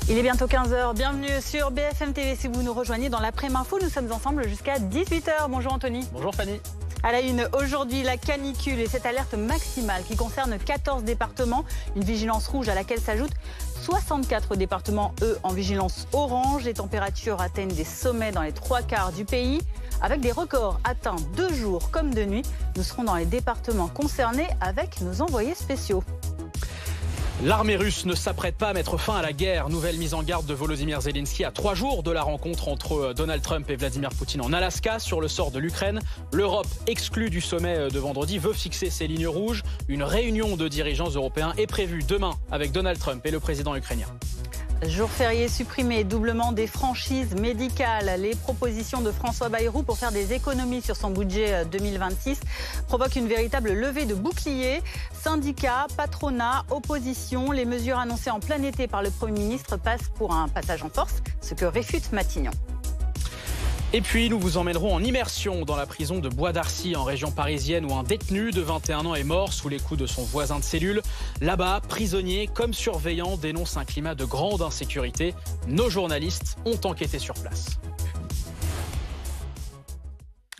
Il est bientôt 15h, bienvenue sur BFM TV. Si vous nous rejoignez dans l'après-info, nous sommes ensemble jusqu'à 18h. Bonjour Anthony. Bonjour Fanny. À la une, aujourd'hui, la canicule et cette alerte maximale qui concerne 14 départements. Une vigilance rouge à laquelle s'ajoutent 64 départements, eux, en vigilance orange. Les températures atteignent des sommets dans les 3/4 du pays. Avec des records atteints de jour comme de nuit, nous serons dans les départements concernés avec nos envoyés spéciaux. L'armée russe ne s'apprête pas à mettre fin à la guerre. Nouvelle mise en garde de Volodymyr Zelensky à 3 jours de la rencontre entre Donald Trump et Vladimir Poutine en Alaska sur le sort de l'Ukraine. L'Europe, exclue du sommet de vendredi, veut fixer ses lignes rouges. Une réunion de dirigeants européens est prévue demain avec Donald Trump et le président ukrainien. Jour férié supprimé, doublement des franchises médicales. Les propositions de François Bayrou pour faire des économies sur son budget 2026 provoquent une véritable levée de boucliers. Syndicats, patronat, opposition, les mesures annoncées en plein été par le Premier ministre passent pour un passage en force, ce que réfute Matignon. Et puis, nous vous emmènerons en immersion dans la prison de Bois d'Arcy, en région parisienne, où un détenu de 21 ans est mort sous les coups de son voisin de cellule. Là-bas, prisonniers comme surveillants dénoncent un climat de grande insécurité. Nos journalistes ont enquêté sur place.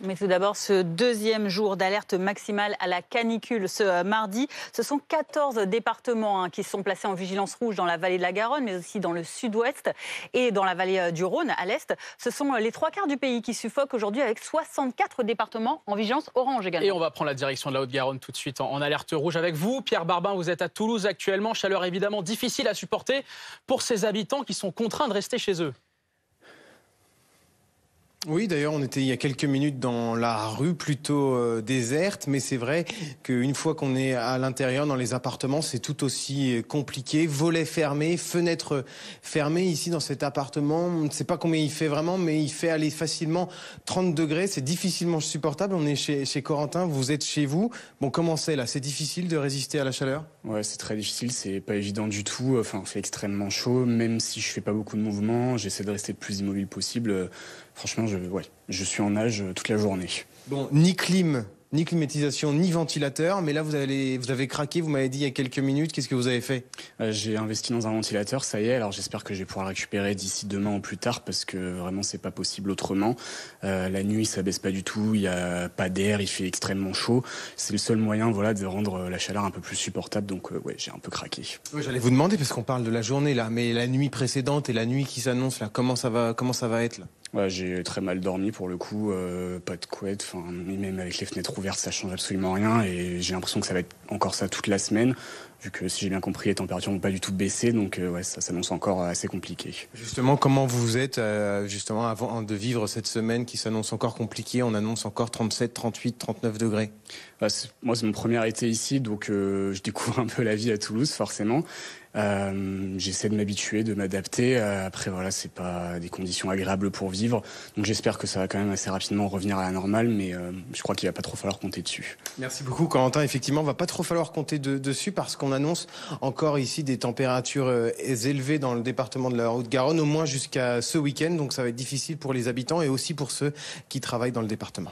Mais tout d'abord, ce deuxième jour d'alerte maximale à la canicule ce mardi. Ce sont 14 départements qui sont placés en vigilance rouge dans la vallée de la Garonne, mais aussi dans le sud-ouest et dans la vallée du Rhône, à l'est. Ce sont les 3/4 du pays qui suffoquent aujourd'hui avec 64 départements en vigilance orange également. Et on va prendre la direction de la Haute-Garonne tout de suite en alerte rouge avec vous. Pierre Barbin, vous êtes à Toulouse actuellement. Chaleur évidemment difficile à supporter pour ces habitants qui sont contraints de rester chez eux. Oui, d'ailleurs, on était il y a quelques minutes dans la rue plutôt déserte, mais c'est vrai qu'une fois qu'on est à l'intérieur, dans les appartements, c'est tout aussi compliqué. Volets fermés, fenêtres fermées. Ici, dans cet appartement, on ne sait pas combien il fait vraiment, mais il fait aller facilement 30 degrés. C'est difficilement supportable. On est chez Corentin, vous êtes chez vous. Bon, comment c'est là? C'est difficile de résister à la chaleur? Ouais, c'est très difficile, c'est pas évident du tout. Enfin, il fait extrêmement chaud, même si je fais pas beaucoup de mouvements, j'essaie de rester le plus immobile possible. Franchement, je suis en nage toute la journée. Bon, ni climatisation, ni ventilateur, mais là vous avez craqué, vous m'avez dit il y a quelques minutes, qu'est-ce que vous avez fait? J'ai investi dans un ventilateur, ça y est, alors j'espère que je vais pouvoir le récupérer d'ici demain ou plus tard, parce que vraiment c'est pas possible autrement. La nuit ça baisse pas du tout, il y a pas d'air, il fait extrêmement chaud. C'est le seul moyen de rendre la chaleur un peu plus supportable, donc j'ai un peu craqué. Oui, j'allais vous demander, parce qu'on parle de la journée là, mais la nuit précédente et la nuit qui s'annonce là, comment ça va être là? Ouais, j'ai très mal dormi pour le coup, pas de couette, même avec les fenêtres ouvertes ça change absolument rien et j'ai l'impression que ça va être encore ça toute la semaine, vu que si j'ai bien compris les températures n'ont pas du tout baissé, donc ça s'annonce encore assez compliqué. Justement, comment vous êtes justement avant de vivre cette semaine qui s'annonce encore compliquée? On annonce encore 37, 38, 39 degrés. Moi c'est mon premier été ici, donc je découvre un peu la vie à Toulouse forcément. J'essaie de m'habituer, de m'adapter. Après voilà, c'est pas des conditions agréables pour vivre, donc j'espère que ça va quand même assez rapidement revenir à la normale, mais je crois qu'il va pas trop falloir compter dessus. Merci beaucoup Corentin. Effectivement, va pas trop falloir compter dessus parce qu'on annonce encore ici des températures élevées dans le département de la Haute-Garonne, au moins jusqu'à ce week-end, donc ça va être difficile pour les habitants et aussi pour ceux qui travaillent dans le département.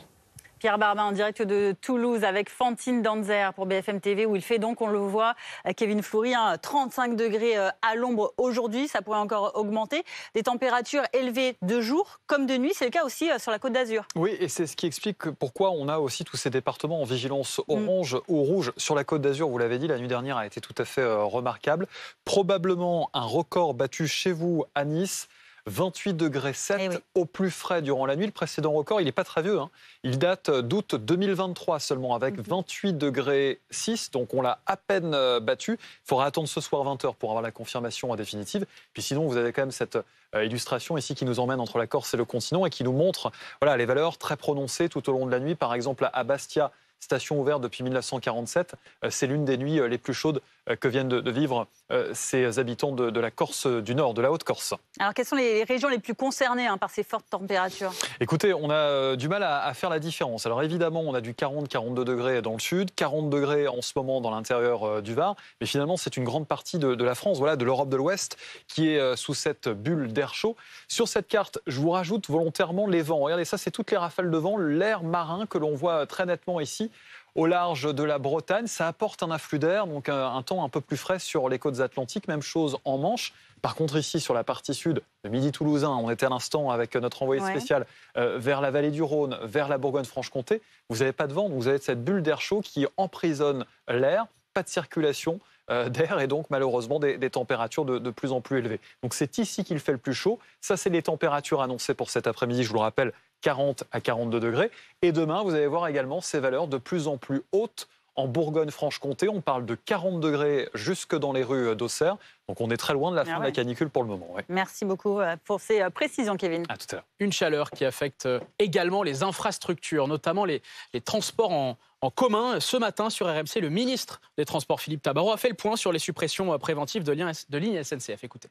Pierre Barbin en direct de Toulouse avec Fantine Danzer pour BFM TV où il fait donc, on le voit, Kevin Fleury, 35 degrés à l'ombre aujourd'hui, ça pourrait encore augmenter. Des températures élevées de jour comme de nuit, c'est le cas aussi sur la Côte d'Azur. Oui, et c'est ce qui explique pourquoi on a aussi tous ces départements en vigilance orange ou rouge. Sur la Côte d'Azur, vous l'avez dit, la nuit dernière a été tout à fait remarquable. Probablement un record battu chez vous à Nice. 28 degrés 7 au plus frais durant la nuit. Le précédent record, il n'est pas très vieux. Il date d'août 2023 seulement, avec 28 degrés 6. Donc on l'a à peine battu. Il faudra attendre ce soir 20h pour avoir la confirmation définitive. Puis sinon, vous avez quand même cette illustration ici qui nous emmène entre la Corse et le continent et qui nous montre les valeurs très prononcées tout au long de la nuit. Par exemple, à Bastia, station ouverte depuis 1947. C'est l'une des nuits les plus chaudes que viennent de vivre ces habitants de la Corse du Nord, de la Haute-Corse. Alors, quelles sont les régions les plus concernées par ces fortes températures? Écoutez, on a du mal à faire la différence. Alors évidemment, on a du 40-42 degrés dans le sud, 40 degrés en ce moment dans l'intérieur du Var, mais finalement, c'est une grande partie de la France, de l'Europe de l'Ouest, qui est sous cette bulle d'air chaud. Sur cette carte, je vous rajoute volontairement les vents. Regardez, ça, c'est toutes les rafales de vent, l'air marin que l'on voit très nettement ici. au large de la Bretagne. Ça apporte un afflux d'air, donc un temps un peu plus frais sur les côtes atlantiques. Même chose en Manche. Par contre, ici, sur la partie sud, le Midi toulousain, on était à l'instant avec notre envoyé spécial vers la vallée du Rhône, vers la Bourgogne-Franche-Comté. Vous n'avez pas de vent, vous avez cette bulle d'air chaud qui emprisonne l'air, pas de circulation d'air et donc malheureusement des températures de plus en plus élevées. Donc c'est ici qu'il fait le plus chaud. Ça, c'est les températures annoncées pour cet après-midi, je vous le rappelle, 40 à 42 degrés. Et demain, vous allez voir également ces valeurs de plus en plus hautes. En Bourgogne-Franche-Comté, on parle de 40 degrés jusque dans les rues d'Auxerre. Donc on est très loin de la fin de la canicule pour le moment. Ouais. Merci beaucoup pour ces précisions, Kevin. À tout à l'heure. Une chaleur qui affecte également les infrastructures, notamment les transports en commun. Ce matin, sur RMC, le ministre des Transports, Philippe Tabarot, a fait le point sur les suppressions préventives de lignes SNCF. Écoutez.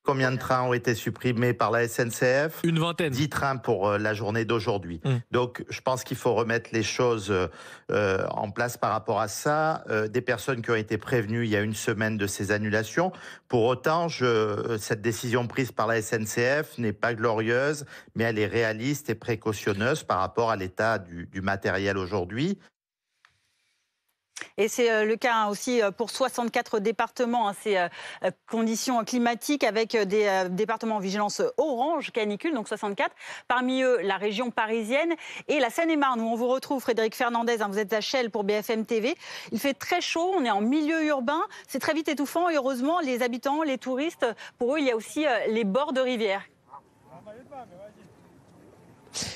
Combien de trains ont été supprimés par la SNCF ? Une vingtaine. 10 trains pour la journée d'aujourd'hui. Donc, je pense qu'il faut remettre les choses en place par rapport à ça. Des personnes qui ont été prévenues il y a une semaine de ces annulations. Pour autant, cette décision prise par la SNCF n'est pas glorieuse, mais elle est réaliste et précautionneuse par rapport à l'état du matériel aujourd'hui. Et c'est le cas aussi pour 64 départements, ces conditions climatiques avec des départements en vigilance orange canicule, donc 64. Parmi eux, la région parisienne et la Seine-et-Marne, où on vous retrouve, Frédéric Fernandez, vous êtes à Chelles pour BFM TV. Il fait très chaud, on est en milieu urbain, c'est très vite étouffant et heureusement, les habitants, les touristes, pour eux, il y a aussi les bords de rivière.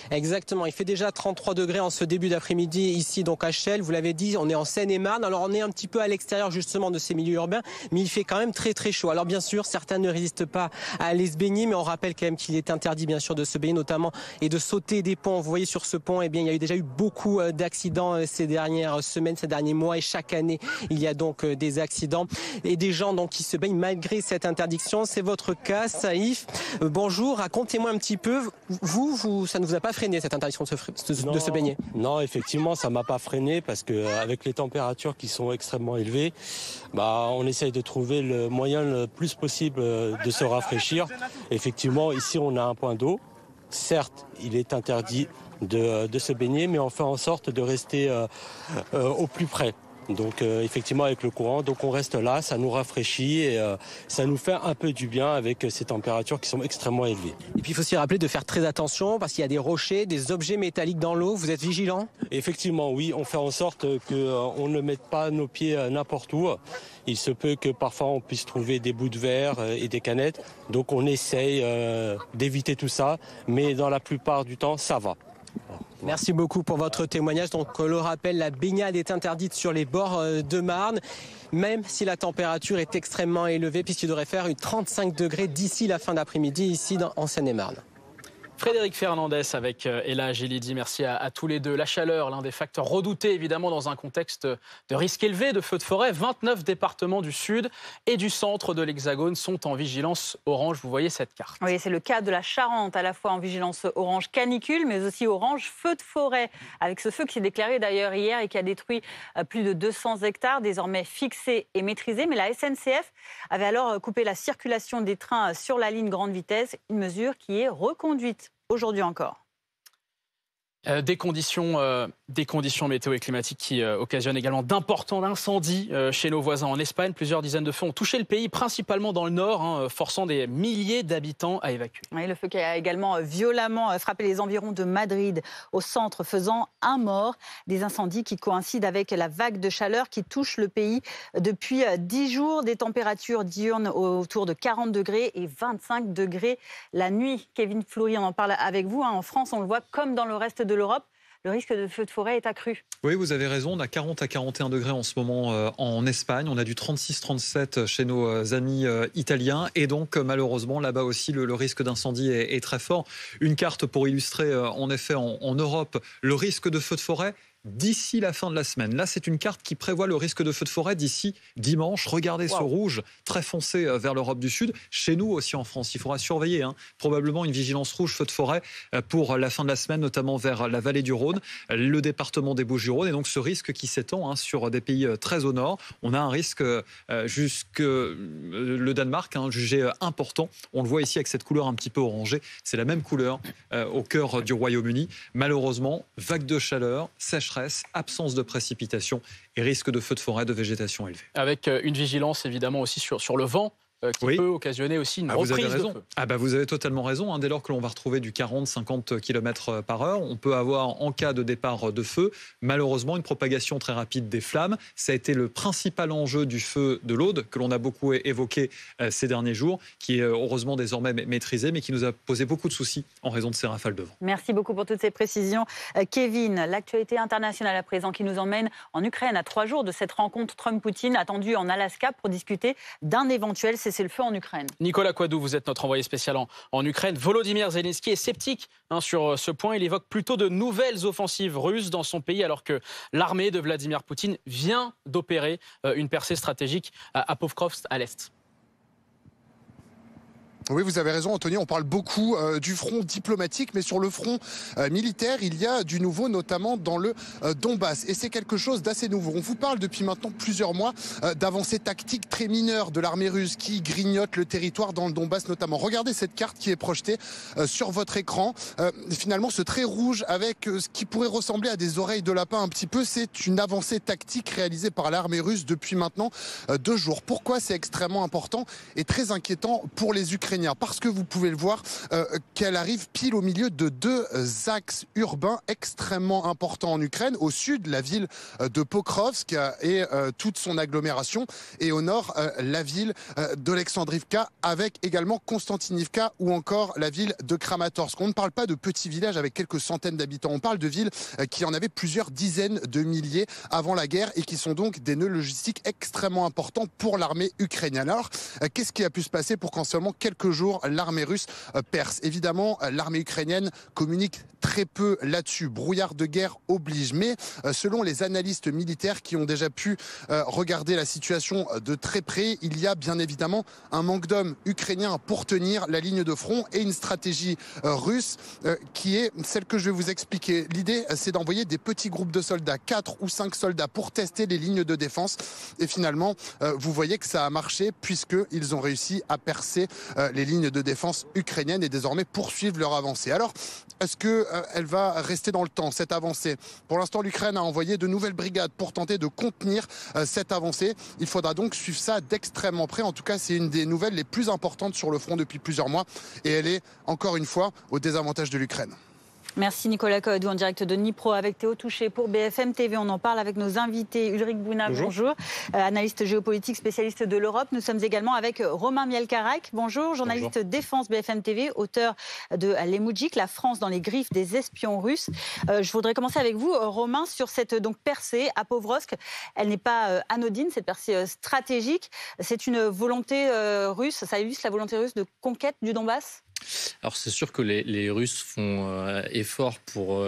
Exactement, il fait déjà 33 degrés en ce début d'après-midi ici donc à Chelles. Vous l'avez dit, on est en Seine-et-Marne. Alors on est un petit peu à l'extérieur justement de ces milieux urbains, mais il fait quand même très très chaud. Alors bien sûr, certains ne résistent pas à aller se baigner, mais on rappelle quand même qu'il est interdit bien sûr de se baigner notamment et de sauter des ponts. Vous voyez sur ce pont, eh bien il y a déjà eu beaucoup d'accidents ces dernières semaines, ces derniers mois et chaque année il y a donc des accidents et des gens donc qui se baignent malgré cette interdiction. C'est votre cas, Saïf. Bonjour, racontez-moi un petit peu. Vous, ça ne vous a pas freiné cette interdiction de se baigner? Non, effectivement, ça m'a pas freiné parce que avec les températures qui sont extrêmement élevées, on essaye de trouver le moyen le plus possible de se rafraîchir. Effectivement, ici, on a un point d'eau. Certes, il est interdit de se baigner, mais on fait en sorte de rester au plus près. Donc effectivement avec le courant, donc on reste là, ça nous rafraîchit et ça nous fait un peu du bien avec ces températures qui sont extrêmement élevées. Et puis il faut aussi rappeler de faire très attention parce qu'il y a des rochers, des objets métalliques dans l'eau, vous êtes vigilant? Effectivement oui, on fait en sorte qu'on ne mette pas nos pieds n'importe où. Il se peut que parfois on puisse trouver des bouts de verre et des canettes, donc on essaye d'éviter tout ça, mais dans la plupart du temps ça va. Merci beaucoup pour votre témoignage. Donc, on le rappelle, la baignade est interdite sur les bords de Marne, même si la température est extrêmement élevée, puisqu'il devrait faire 35 degrés d'ici la fin d'après-midi, ici en Seine-et-Marne. Frédéric Fernandez avec Ella Gélidi, merci à tous les deux. La chaleur, l'un des facteurs redoutés évidemment dans un contexte de risque élevé de feux de forêt. 29 départements du sud et du centre de l'Hexagone sont en vigilance orange. Vous voyez cette carte. Oui, c'est le cas de la Charente, à la fois en vigilance orange canicule, mais aussi orange feu de forêt. Avec ce feu qui s'est déclaré d'ailleurs hier et qui a détruit plus de 200 hectares, désormais fixés et maîtrisés. Mais la SNCF avait alors coupé la circulation des trains sur la ligne grande vitesse, une mesure qui est reconduite aujourd'hui encore. Des conditions météo et climatiques qui occasionnent également d'importants incendies chez nos voisins en Espagne. Plusieurs dizaines de feux ont touché le pays, principalement dans le nord, forçant des milliers d'habitants à évacuer. Oui, le feu qui a également violemment frappé les environs de Madrid, au centre, faisant un mort. Des incendies qui coïncident avec la vague de chaleur qui touche le pays depuis 10 jours. Des températures diurnes autour de 40 degrés et 25 degrés la nuit. Kevin Fleury, on en parle avec vous. En France, on le voit comme dans le reste de l'Europe, le risque de feu de forêt est accru. Oui, vous avez raison. On a 40 à 41 degrés en ce moment en Espagne. On a du 36-37 chez nos amis italiens. Et donc, malheureusement, là-bas aussi, le risque d'incendie est très fort. Une carte pour illustrer, en effet, en Europe, le risque de feu de forêt d'ici la fin de la semaine. Là, c'est une carte qui prévoit le risque de feu de forêt d'ici dimanche. Regardez ce rouge très foncé vers l'Europe du Sud. Chez nous aussi en France, il faudra surveiller probablement une vigilance rouge feu de forêt pour la fin de la semaine, notamment vers la vallée du Rhône, le département des Bouches-du-Rhône. Et donc ce risque qui s'étend sur des pays très au nord. On a un risque jusque le Danemark, jugé important. On le voit ici avec cette couleur un petit peu orangée. C'est la même couleur au cœur du Royaume-Uni. Malheureusement, vague de chaleur, sécheresse sécheresse, absence de précipitations et risque de feux de forêt, de végétation élevée. Avec une vigilance évidemment aussi sur le vent. Qui peut occasionner aussi une reprise de feu. Vous avez totalement raison. Dès lors que l'on va retrouver du 40-50 km par heure, on peut avoir, en cas de départ de feu, malheureusement, une propagation très rapide des flammes. Ça a été le principal enjeu du feu de l'Aude, que l'on a beaucoup évoqué ces derniers jours, qui est heureusement désormais maîtrisé, mais qui nous a posé beaucoup de soucis en raison de ces rafales de vent. Merci beaucoup pour toutes ces précisions. Kevin, l'actualité internationale à présent qui nous emmène en Ukraine à 3 jours de cette rencontre Trump-Poutine attendue en Alaska pour discuter d'un éventuel cessez-le-feu en Ukraine. Nicolas Coadou, vous êtes notre envoyé spécial en Ukraine. Volodymyr Zelensky est sceptique sur ce point. Il évoque plutôt de nouvelles offensives russes dans son pays alors que l'armée de Vladimir Poutine vient d'opérer une percée stratégique à Pokrovsk à l'est. Oui, vous avez raison, Anthony. On parle beaucoup du front diplomatique, mais sur le front militaire, il y a du nouveau, notamment dans le Donbass. Et c'est quelque chose d'assez nouveau. On vous parle depuis maintenant plusieurs mois d'avancées tactiques très mineures de l'armée russe qui grignote le territoire dans le Donbass notamment. Regardez cette carte qui est projetée sur votre écran. Finalement, ce trait rouge avec ce qui pourrait ressembler à des oreilles de lapin un petit peu, c'est une avancée tactique réalisée par l'armée russe depuis maintenant 2 jours. Pourquoi c'est extrêmement important et très inquiétant pour les Ukrainiens? Parce que vous pouvez le voir qu'elle arrive pile au milieu de 2 axes urbains extrêmement importants en Ukraine. Au sud, la ville de Pokrovsk et toute son agglomération. Et au nord, la ville d'Alexandrivka avec également Konstantinivka ou encore la ville de Kramatorsk. On ne parle pas de petits villages avec quelques centaines d'habitants. On parle de villes qui en avaient plusieurs dizaines de milliers avant la guerre et qui sont donc des nœuds logistiques extrêmement importants pour l'armée ukrainienne. Alors, qu'est-ce qui a pu se passer pour qu'en seulement quelques jours, l'armée russe perce? Évidemment, l'armée ukrainienne communique très peu là-dessus. Brouillard de guerre oblige. Mais selon les analystes militaires qui ont déjà pu regarder la situation de très près, il y a bien évidemment un manque d'hommes ukrainiens pour tenir la ligne de front et une stratégie russe qui est celle que je vais vous expliquer. L'idée, c'est d'envoyer des petits groupes de soldats, 4 ou 5 soldats, pour tester les lignes de défense. Et finalement, vous voyez que ça a marché puisqu'ils ont réussi à percer les lignes de défense ukrainiennes et désormais poursuivre leur avancée. Alors, est-ce qu'elle va rester dans le temps, cette avancée? Pour l'instant, l'Ukraine a envoyé de nouvelles brigades pour tenter de contenir cette avancée. Il faudra donc suivre ça d'extrêmement près. En tout cas, c'est une des nouvelles les plus importantes sur le front depuis plusieurs mois. Et elle est, encore une fois, au désavantage de l'Ukraine. Merci Nicolas Coadou en direct de Dnipro avec Théo Touché pour BFM TV. On en parle avec nos invités. Ulrich Bouna, bonjour. Analyste géopolitique, spécialiste de l'Europe. Nous sommes également avec Romain Mielcaracq, bonjour. Journaliste défense BFM TV, auteur de l'Emoujik, la France dans les griffes des espions russes. Je voudrais commencer avec vous, Romain, sur cette percée à Pokrovsk. Elle n'est pas anodine, cette percée stratégique. C'est une volonté russe, ça illustre la volonté russe de conquête du Donbass? Alors c'est sûr que les Russes font effort pour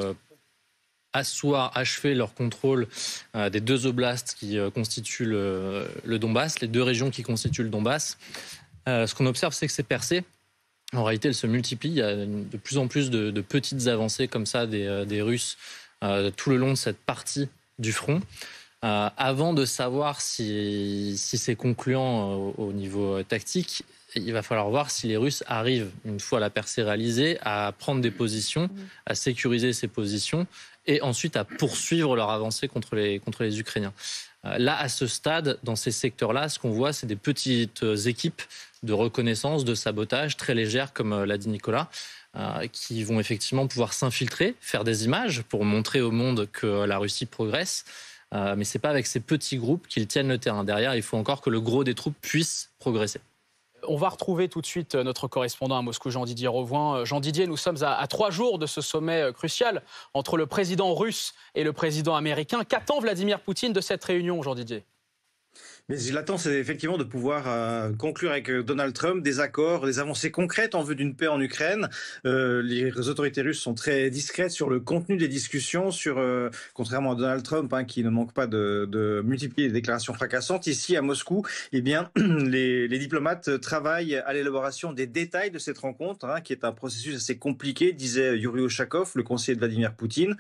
achever leur contrôle des 2 oblasts qui constituent le Donbass, les 2 régions qui constituent le Donbass. Ce qu'on observe, c'est que ces percées, en réalité, elles se multiplient. Il y a de plus en plus de petites avancées comme ça des Russes tout le long de cette partie du front. Avant de savoir si c'est concluant au niveau tactique, il va falloir voir si les Russes arrivent, une fois la percée réalisée, à prendre des positions, à sécuriser ces positions et ensuite à poursuivre leur avancée contre les Ukrainiens. Là, à ce stade, dans ces secteurs-là, ce qu'on voit, c'est des petites équipes de reconnaissance, de sabotage, très légères, comme l'a dit Nicolas, qui vont effectivement pouvoir s'infiltrer, faire des images pour montrer au monde que la Russie progresse. Mais ce n'est pas avec ces petits groupes qu'ils tiennent le terrain. Derrière, il faut encore que le gros des troupes puisse progresser. On va retrouver tout de suite notre correspondant à Moscou, Jean-Didier Rovoin. Jean-Didier, nous sommes à 3 jours de ce sommet crucial entre le président russe et le président américain. Qu'attend Vladimir Poutine de cette réunion, Jean-Didier ? Mais il attend, c'est effectivement de pouvoir conclure avec Donald Trump des accords, des avancées concrètes en vue d'une paix en Ukraine. Les autorités russes sont très discrètes sur le contenu des discussions, contrairement à Donald Trump, qui ne manque pas de multiplier les déclarations fracassantes. Ici, à Moscou, eh bien, les diplomates travaillent à l'élaboration des détails de cette rencontre, qui est un processus assez compliqué, disait Yuri Ushakov, le conseiller de Vladimir Poutine.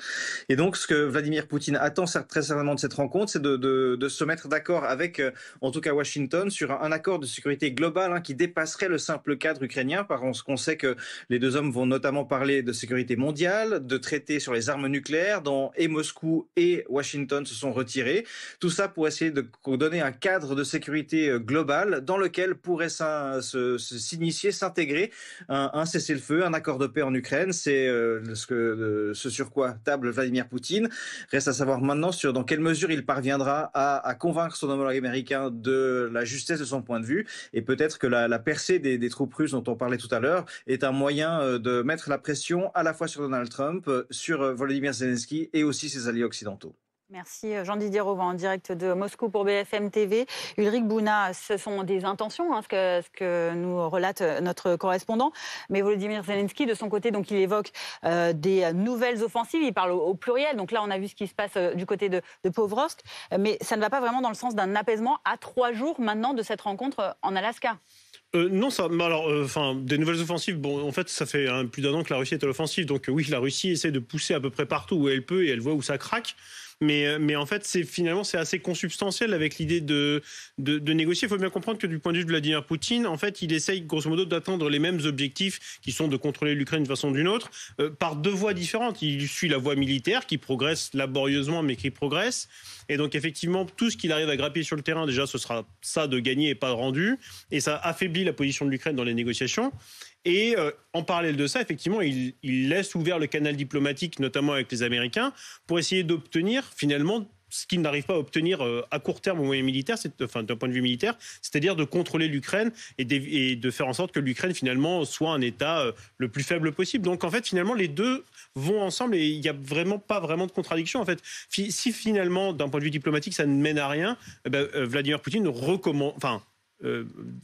Et donc, ce que Vladimir Poutine attend très certainement de cette rencontre, c'est de se mettre d'accord avec en tout cas Washington, sur un accord de sécurité globale qui dépasserait le simple cadre ukrainien, parce qu'on sait que les deux hommes vont notamment parler de sécurité mondiale, de traités sur les armes nucléaires, dont et Moscou et Washington se sont retirés. Tout ça pour essayer de donner un cadre de sécurité global dans lequel pourrait s'initier, s'intégrer un cessez-le-feu, un accord de paix en Ukraine. C'est ce sur quoi table Vladimir Poutine. Reste à savoir maintenant dans quelle mesure il parviendra à convaincre son homologue américain de la justesse de son point de vue, et peut-être que la percée des troupes russes dont on parlait tout à l'heure est un moyen de mettre la pression à la fois sur Donald Trump, sur Volodymyr Zelensky et aussi ses alliés occidentaux. Merci Jean-Didier Rovan en direct de Moscou pour BFM TV. Ulrich Bouna, ce sont des intentions, ce que nous relate notre correspondant. Mais Volodymyr Zelensky, de son côté, donc, il évoque des nouvelles offensives. Il parle au pluriel. Donc là, on a vu ce qui se passe du côté de Povrovsk. Mais ça ne va pas vraiment dans le sens d'un apaisement à 3 jours maintenant de cette rencontre en Alaska. Non, des nouvelles offensives, en fait, ça fait plus d'1 an que la Russie est à l'offensive. Donc oui, la Russie essaie de pousser à peu près partout où elle peut et elle voit où ça craque. Mais en fait, c'est assez consubstantiel avec l'idée de négocier. Il faut bien comprendre que du point de vue de Vladimir Poutine, en fait, il essaye grosso modo d'atteindre les mêmes objectifs qui sont de contrôler l'Ukraine d'une façon ou d'une autre par 2 voies différentes. Il suit la voie militaire qui progresse laborieusement mais qui progresse. Et donc effectivement, tout ce qu'il arrive à grappiller sur le terrain, déjà, ce sera ça de gagner et pas de rendu. Et ça affaiblit la position de l'Ukraine dans les négociations. Et en parallèle de ça, effectivement, il laisse ouvert le canal diplomatique, notamment avec les Américains, pour essayer d'obtenir finalement ce qu'il n'arrive pas à obtenir à court terme au moyen militaire, d'un point de vue militaire, c'est-à-dire de contrôler l'Ukraine et de faire en sorte que l'Ukraine finalement soit un État le plus faible possible. Donc en fait, finalement, les deux vont ensemble et il n'y a pas vraiment de contradiction. En fait, si finalement, d'un point de vue diplomatique, ça ne mène à rien, Vladimir Poutine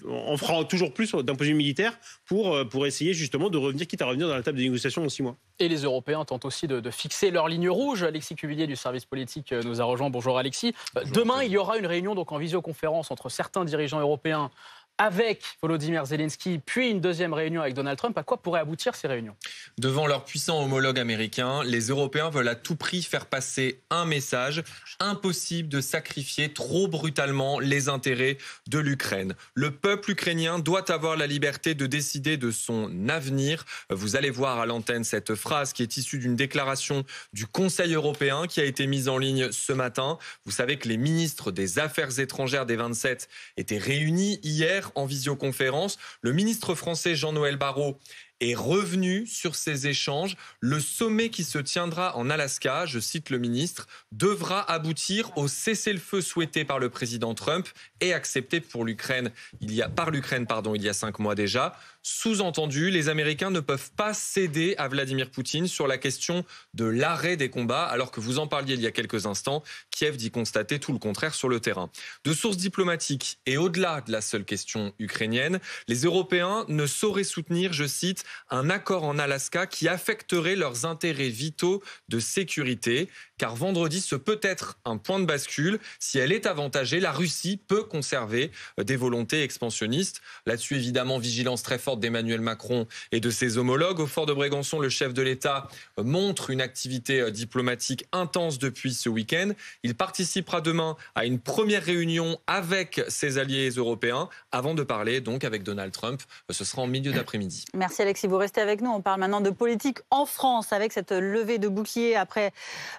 on fera toujours plus d'un point de vue militaire pour essayer justement de revenir, quitte à revenir dans la table des négociations en 6 mois. Et les Européens tentent aussi de fixer leur ligne rouge. Alexis Cuvillier du service politique nous a rejoint. Bonjour Alexis. Bonjour. Demain, il y aura une réunion donc en visioconférence entre certains dirigeants européens avec Volodymyr Zelensky, puis une deuxième réunion avec Donald Trump. À quoi pourraient aboutir ces réunions ? Devant leurs puissants homologues américains, les Européens veulent à tout prix faire passer un message: impossible de sacrifier trop brutalement les intérêts de l'Ukraine. Le peuple ukrainien doit avoir la liberté de décider de son avenir. Vous allez voir à l'antenne cette phrase qui est issue d'une déclaration du Conseil européen qui a été mise en ligne ce matin. Vous savez que les ministres des Affaires étrangères des 27 étaient réunis hier en visioconférence. Le ministre français Jean-Noël Barrot est revenu sur ces échanges. Le sommet qui se tiendra en Alaska, je cite le ministre, devra aboutir au cessez-le-feu souhaité par le président Trump et accepté par l'Ukraine il y a 5 mois déjà. Sous-entendu, les Américains ne peuvent pas céder à Vladimir Poutine sur la question de l'arrêt des combats, alors que vous en parliez il y a quelques instants. Kiev dit constater tout le contraire sur le terrain. De sources diplomatiques et au-delà de la seule question ukrainienne, les Européens ne sauraient soutenir, je cite, un accord en Alaska qui affecterait leurs intérêts vitaux de sécurité. Car vendredi, ce peut être un point de bascule. Si elle est avantagée, la Russie peut conserver des volontés expansionnistes. Là-dessus, évidemment, vigilance très forte d'Emmanuel Macron et de ses homologues. Au fort de Brégançon, le chef de l'État montre une activité diplomatique intense depuis ce week-end. Il participera demain à une première réunion avec ses alliés européens avant de parler donc avec Donald Trump. Ce sera en milieu d'après-midi. Merci Alexis, vous restez avec nous. On parle maintenant de politique en France avec cette levée de bouclier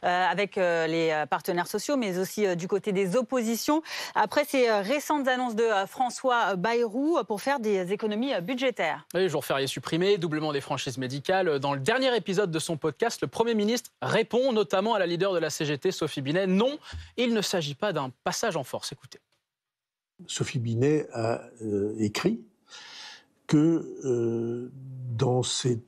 avec les partenaires sociaux, mais aussi du côté des oppositions. Après ces récentes annonces de François Bayrou pour faire des économies budgétaires. Oui, jour férié supprimé, doublement des franchises médicales. Dans le dernier épisode de son podcast, le Premier ministre répond notamment à la leader de la CGT, Sophie Binet. Non, il ne s'agit pas d'un passage en force. Écoutez. Sophie Binet a écrit que dans ces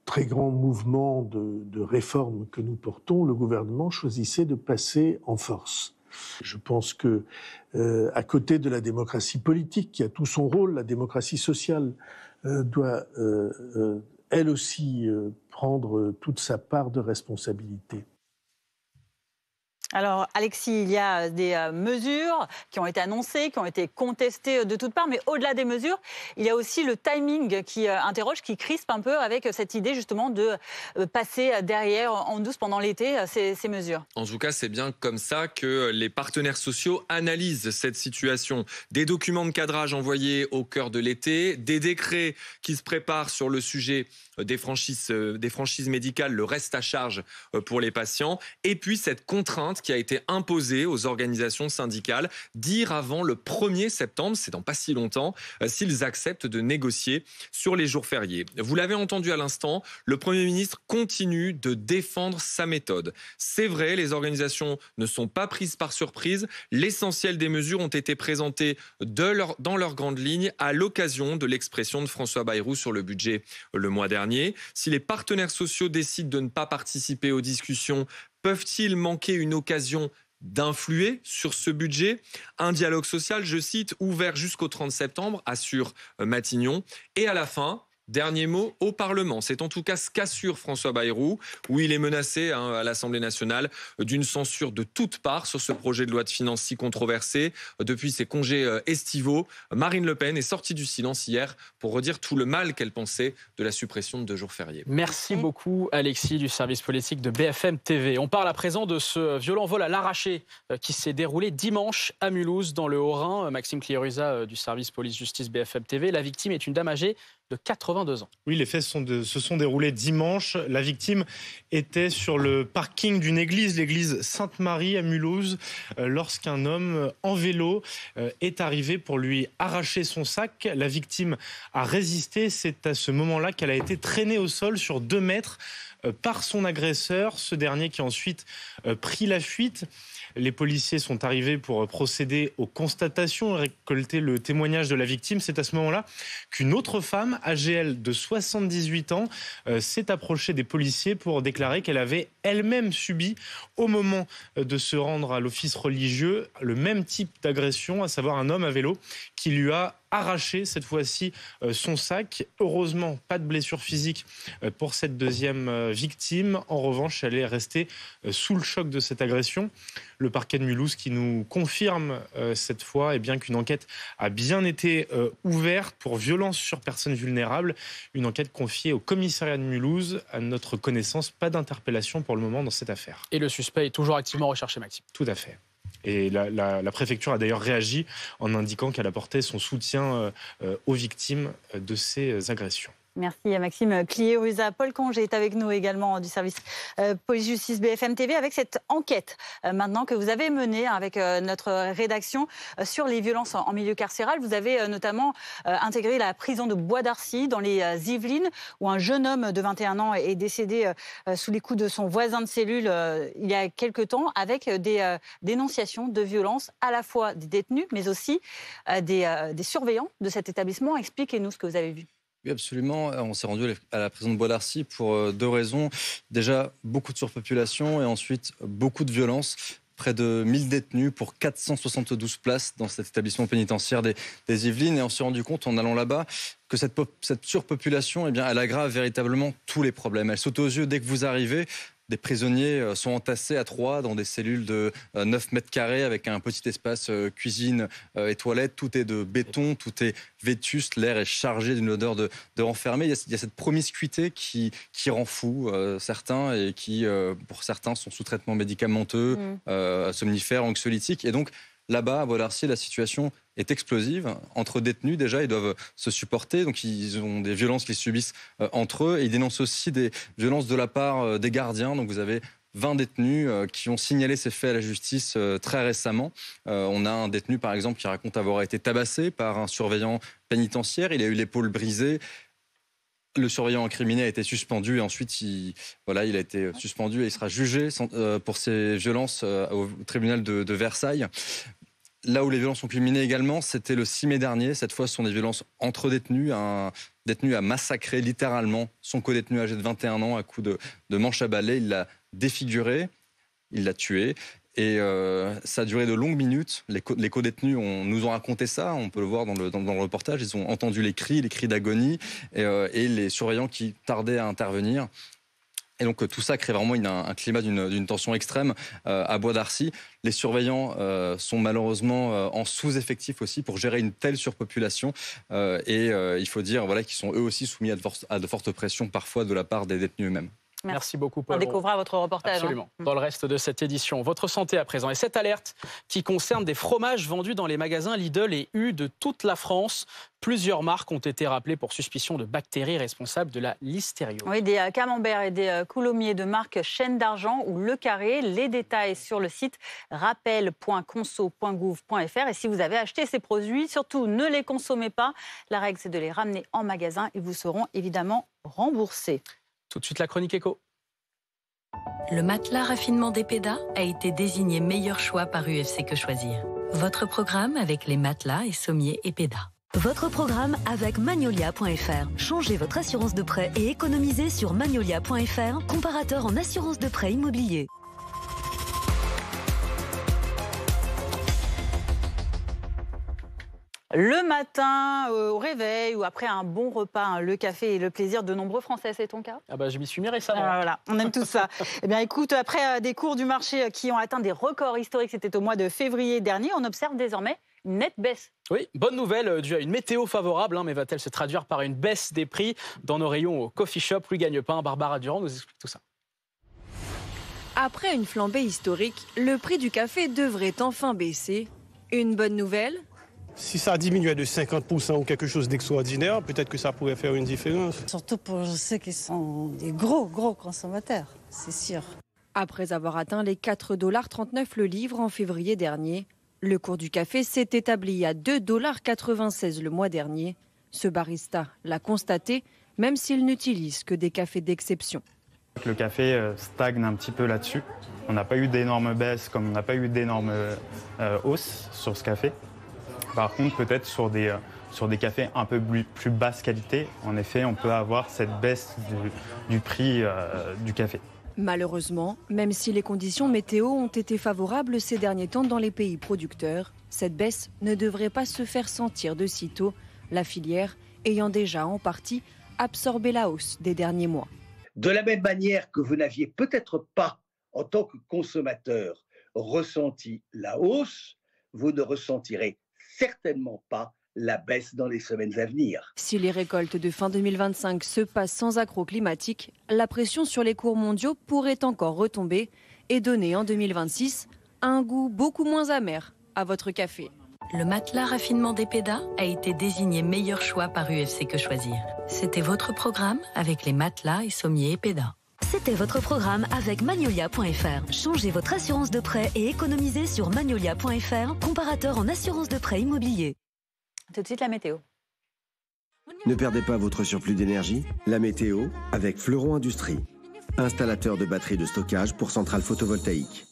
très grands mouvements de réforme que nous portons, le gouvernement choisissait de passer en force. Je pense que, à côté de la démocratie politique, qui a tout son rôle, la démocratie sociale doit, elle aussi, prendre toute sa part de responsabilité. Alors, Alexis, il y a des mesures qui ont été annoncées, qui ont été contestées de toutes parts, mais au-delà des mesures, il y a aussi le timing qui interroge, qui crispe un peu avec cette idée justement de passer derrière en douce pendant l'été ces mesures. En tout cas, c'est bien comme ça que les partenaires sociaux analysent cette situation. Des documents de cadrage envoyés au cœur de l'été, des décrets qui se préparent sur le sujet des franchises médicales, le reste à charge pour les patients, et puis cette contrainte qui a été imposée aux organisations syndicales, dire avant le 1er septembre, c'est dans pas si longtemps, s'ils acceptent de négocier sur les jours fériés. Vous l'avez entendu à l'instant, le Premier ministre continue de défendre sa méthode. C'est vrai, les organisations ne sont pas prises par surprise. L'essentiel des mesures ont été présentées dans leurs grandes lignes à l'occasion de l'expression de François Bayrou sur le budget le mois dernier. Si les partenaires sociaux décident de ne pas participer aux discussions, peuvent-ils manquer une occasion d'influer sur ce budget? Un dialogue social, je cite, ouvert jusqu'au 30 septembre, assure Matignon. Et à la fin, dernier mot au Parlement. C'est en tout cas ce qu'assure François Bayrou, où il est menacé à l'Assemblée nationale d'une censure de toutes parts sur ce projet de loi de finances si controversé. Depuis ses congés estivaux, Marine Le Pen est sortie du silence hier pour redire tout le mal qu'elle pensait de la suppression de 2 jours fériés. Merci beaucoup Alexis du service politique de BFM TV. On parle à présent de ce violent vol à l'arraché qui s'est déroulé dimanche à Mulhouse dans le Haut-Rhin. Maxime Cliérusa du service police-justice BFM TV. La victime est une dame âgée de 82 ans. Oui, les faits se sont déroulés dimanche. La victime était sur le parking d'une église, l'église Sainte-Marie à Mulhouse, lorsqu'un homme en vélo est arrivé pour lui arracher son sac. La victime a résisté. C'est à ce moment-là qu'elle a été traînée au sol sur 2 mètres par son agresseur, ce dernier qui a ensuite pris la fuite. Les policiers sont arrivés pour procéder aux constatations et récolter le témoignage de la victime. C'est à ce moment-là qu'une autre femme, âgée elle de 78 ans, s'est approchée des policiers pour déclarer qu'elle avait elle-même subi, au moment de se rendre à l'office religieux, le même type d'agression, à savoir un homme à vélo qui lui a arraché cette fois-ci son sac. Heureusement, pas de blessure physique pour cette deuxième victime. En revanche, elle est restée sous le choc de cette agression. Le parquet de Mulhouse qui nous confirme cette fois bien qu'une enquête a bien été ouverte pour violence sur personnes vulnérables. Une enquête confiée au commissariat de Mulhouse. À notre connaissance, pas d'interpellation pour le moment dans cette affaire. Et le suspect est toujours activement recherché, Maxime. Tout à fait. Et la préfecture a d'ailleurs réagi en indiquant qu'elle apportait son soutien aux victimes de ces agressions. Merci à Maxime Cliérusa. Paul Congé est avec nous également du service police-justice BFM TV avec cette enquête maintenant que vous avez menée avec notre rédaction sur les violences en milieu carcéral. Vous avez notamment intégré la prison de Bois d'Arcy dans les Yvelines où un jeune homme de 21 ans est décédé sous les coups de son voisin de cellule il y a quelque temps avec des dénonciations de violences à la fois des détenus mais aussi des surveillants de cet établissement. Expliquez-nous ce que vous avez vu. Oui, absolument. On s'est rendu à la prison de Bois d'Arcy pour 2 raisons. Déjà, beaucoup de surpopulation et ensuite beaucoup de violence. Près de 1000 détenus pour 472 places dans cet établissement pénitentiaire des Yvelines. Et on s'est rendu compte en allant là-bas que cette surpopulation, elle aggrave véritablement tous les problèmes. Elle saute aux yeux dès que vous arrivez. Des prisonniers sont entassés à 3 dans des cellules de 9 mètres carrés avec un petit espace cuisine et toilette. Tout est de béton, tout est vétuste, l'air est chargé d'une odeur de renfermé. Il y a cette promiscuité qui rend fou certains et qui, pour certains, sont sous traitement médicamenteux, somnifères, anxiolytiques. Et donc, là-bas, à Bois d'Arcy, la situation est explosive. Entre détenus, déjà, ils doivent se supporter. Donc, ils ont des violences qu'ils subissent entre eux. Et ils dénoncent aussi des violences de la part des gardiens. Donc, vous avez 20 détenus qui ont signalé ces faits à la justice très récemment. On a un détenu, par exemple, qui raconte avoir été tabassé par un surveillant pénitentiaire. Il a eu l'épaule brisée. Le surveillant incriminé a été suspendu et ensuite il a été suspendu et il sera jugé pour ces violences au tribunal de Versailles. Là où les violences ont culminé également, c'était le 6 mai dernier. Cette fois, ce sont des violences entre détenus. Un détenu a massacré littéralement son co-détenu âgé de 21 ans à coups de manche à balai. Il l'a défiguré, il l'a tué. Et ça a duré de longues minutes. Les co-détenus nous ont raconté ça. On peut le voir dans le reportage. Ils ont entendu les cris d'agonie et les surveillants qui tardaient à intervenir. Et donc tout ça crée vraiment un climat d'une tension extrême à Bois d'Arcy. Les surveillants sont malheureusement en sous-effectif aussi pour gérer une telle surpopulation. Et il faut dire qu'ils sont eux aussi soumis à de fortes pressions parfois de la part des détenus eux-mêmes. Merci beaucoup, Paul. On découvrira votre reportage. Absolument. Dans le reste de cette édition. Votre santé à présent. Et cette alerte qui concerne des fromages vendus dans les magasins Lidl et U de toute la France. Plusieurs marques ont été rappelées pour suspicion de bactéries responsables de la listériose. Oui, des camemberts et des coulommiers de marque Chaîne d'Argent ou Le Carré. Les détails sur le site rappel.conso.gouv.fr. Et si vous avez acheté ces produits, surtout ne les consommez pas. La règle, c'est de les ramener en magasin. Ils vous seront évidemment remboursés. Tout de suite, la chronique éco. Le matelas raffinement d'Epeda a été désigné meilleur choix par UFC Que Choisir. Votre programme avec les matelas et sommiers Epeda. Votre programme avec Magnolia.fr. Changez votre assurance de prêt et économisez sur Magnolia.fr, comparateur en assurance de prêt immobilier. Le matin, au réveil ou après un bon repas, le café et le plaisir de nombreux Français, c'est ton cas ? Je m'y suis mis récemment. Voilà, on aime tout ça. Eh bien, écoute, après des cours du marché qui ont atteint des records historiques, c'était au mois de février dernier, on observe désormais une nette baisse. Oui, bonne nouvelle due à une météo favorable, mais va-t-elle se traduire par une baisse des prix dans nos rayons au coffee shop Louis Gagnepin, Barbara Durand nous explique tout ça. Après une flambée historique, le prix du café devrait enfin baisser. Une bonne nouvelle ? Si ça diminuait de 50% ou quelque chose d'extraordinaire, peut-être que ça pourrait faire une différence. Surtout pour ceux qui sont des gros consommateurs, c'est sûr. Après avoir atteint les 4,39 $ le livre en février dernier, le cours du café s'est établi à 2,96 $ le mois dernier. Ce barista l'a constaté, même s'il n'utilise que des cafés d'exception. Le café stagne un petit peu là-dessus. On n'a pas eu d'énormes baisses, comme on n'a pas eu d'énormes hausses sur ce café. Par contre, peut-être sur des cafés un peu plus basse qualité, en effet, on peut avoir cette baisse du prix du café. Malheureusement, même si les conditions météo ont été favorables ces derniers temps dans les pays producteurs, cette baisse ne devrait pas se faire sentir de sitôt, la filière ayant déjà en partie absorbé la hausse des derniers mois. De la même manière que vous n'aviez peut-être pas, en tant que consommateur, ressenti la hausse, vous ne ressentirez certainement pas la baisse dans les semaines à venir. Si les récoltes de fin 2025 se passent sans accroc climatique, la pression sur les cours mondiaux pourrait encore retomber et donner en 2026 un goût beaucoup moins amer à votre café. Le matelas raffinement d'Epeda a été désigné meilleur choix par UFC Que Choisir. C'était votre programme avec les matelas et sommiers Epeda. C'était votre programme avec Magnolia.fr. Changez votre assurance de prêt et économisez sur Magnolia.fr, comparateur en assurance de prêt immobilier. Tout de suite, la météo. Ne perdez pas votre surplus d'énergie. La météo avec Fleuron Industrie. Installateur de batteries de stockage pour centrales photovoltaïques.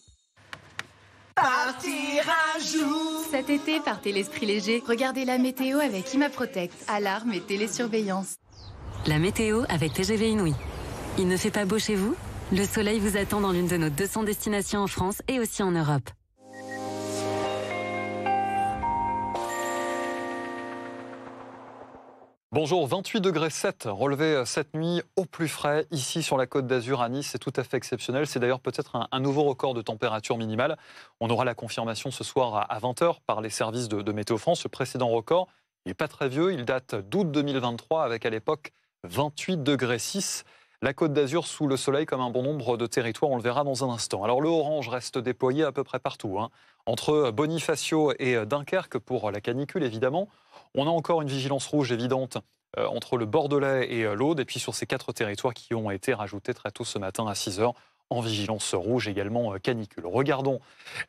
Partir un jour. Cet été, partez l'esprit léger. Regardez la météo avec ImaProtect. Alarme et télésurveillance. La météo avec TGV Inouï. Il ne fait pas beau chez vous ? Le soleil vous attend dans l'une de nos 200 destinations en France et aussi en Europe. Bonjour, 28,7 degrés relevé cette nuit au plus frais ici sur la Côte d'Azur à Nice. C'est tout à fait exceptionnel. C'est d'ailleurs peut-être un nouveau record de température minimale. On aura la confirmation ce soir à 20h par les services de Météo France. Le précédent record, il n'est pas très vieux. Il date d'août 2023 avec à l'époque 28,6 degrés. La Côte d'Azur sous le soleil comme un bon nombre de territoires, on le verra dans un instant. Alors le orange reste déployé à peu près partout, entre Bonifacio et Dunkerque pour la canicule évidemment. On a encore une vigilance rouge évidente entre le Bordelais et l'Aude, et puis sur ces 4 territoires qui ont été rajoutés très tôt ce matin à 6h en vigilance rouge également canicule. Regardons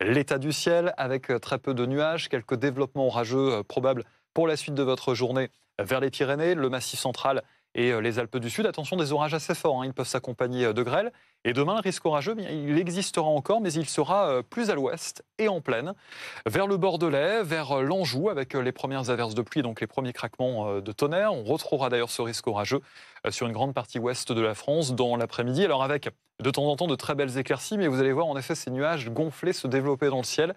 l'état du ciel avec très peu de nuages, quelques développements orageux probables pour la suite de votre journée vers les Pyrénées, le Massif central et les Alpes du Sud. Attention, des orages assez forts, ils peuvent s'accompagner de grêle. Et demain, le risque orageux, il existera encore, mais il sera plus à l'ouest et en plaine. Vers le Bordelais, vers l'Anjou, avec les premières averses de pluie, donc les premiers craquements de tonnerre. On retrouvera d'ailleurs ce risque orageux sur une grande partie ouest de la France dans l'après-midi. Alors avec de temps en temps de très belles éclaircies, mais vous allez voir en effet ces nuages gonflés se développer dans le ciel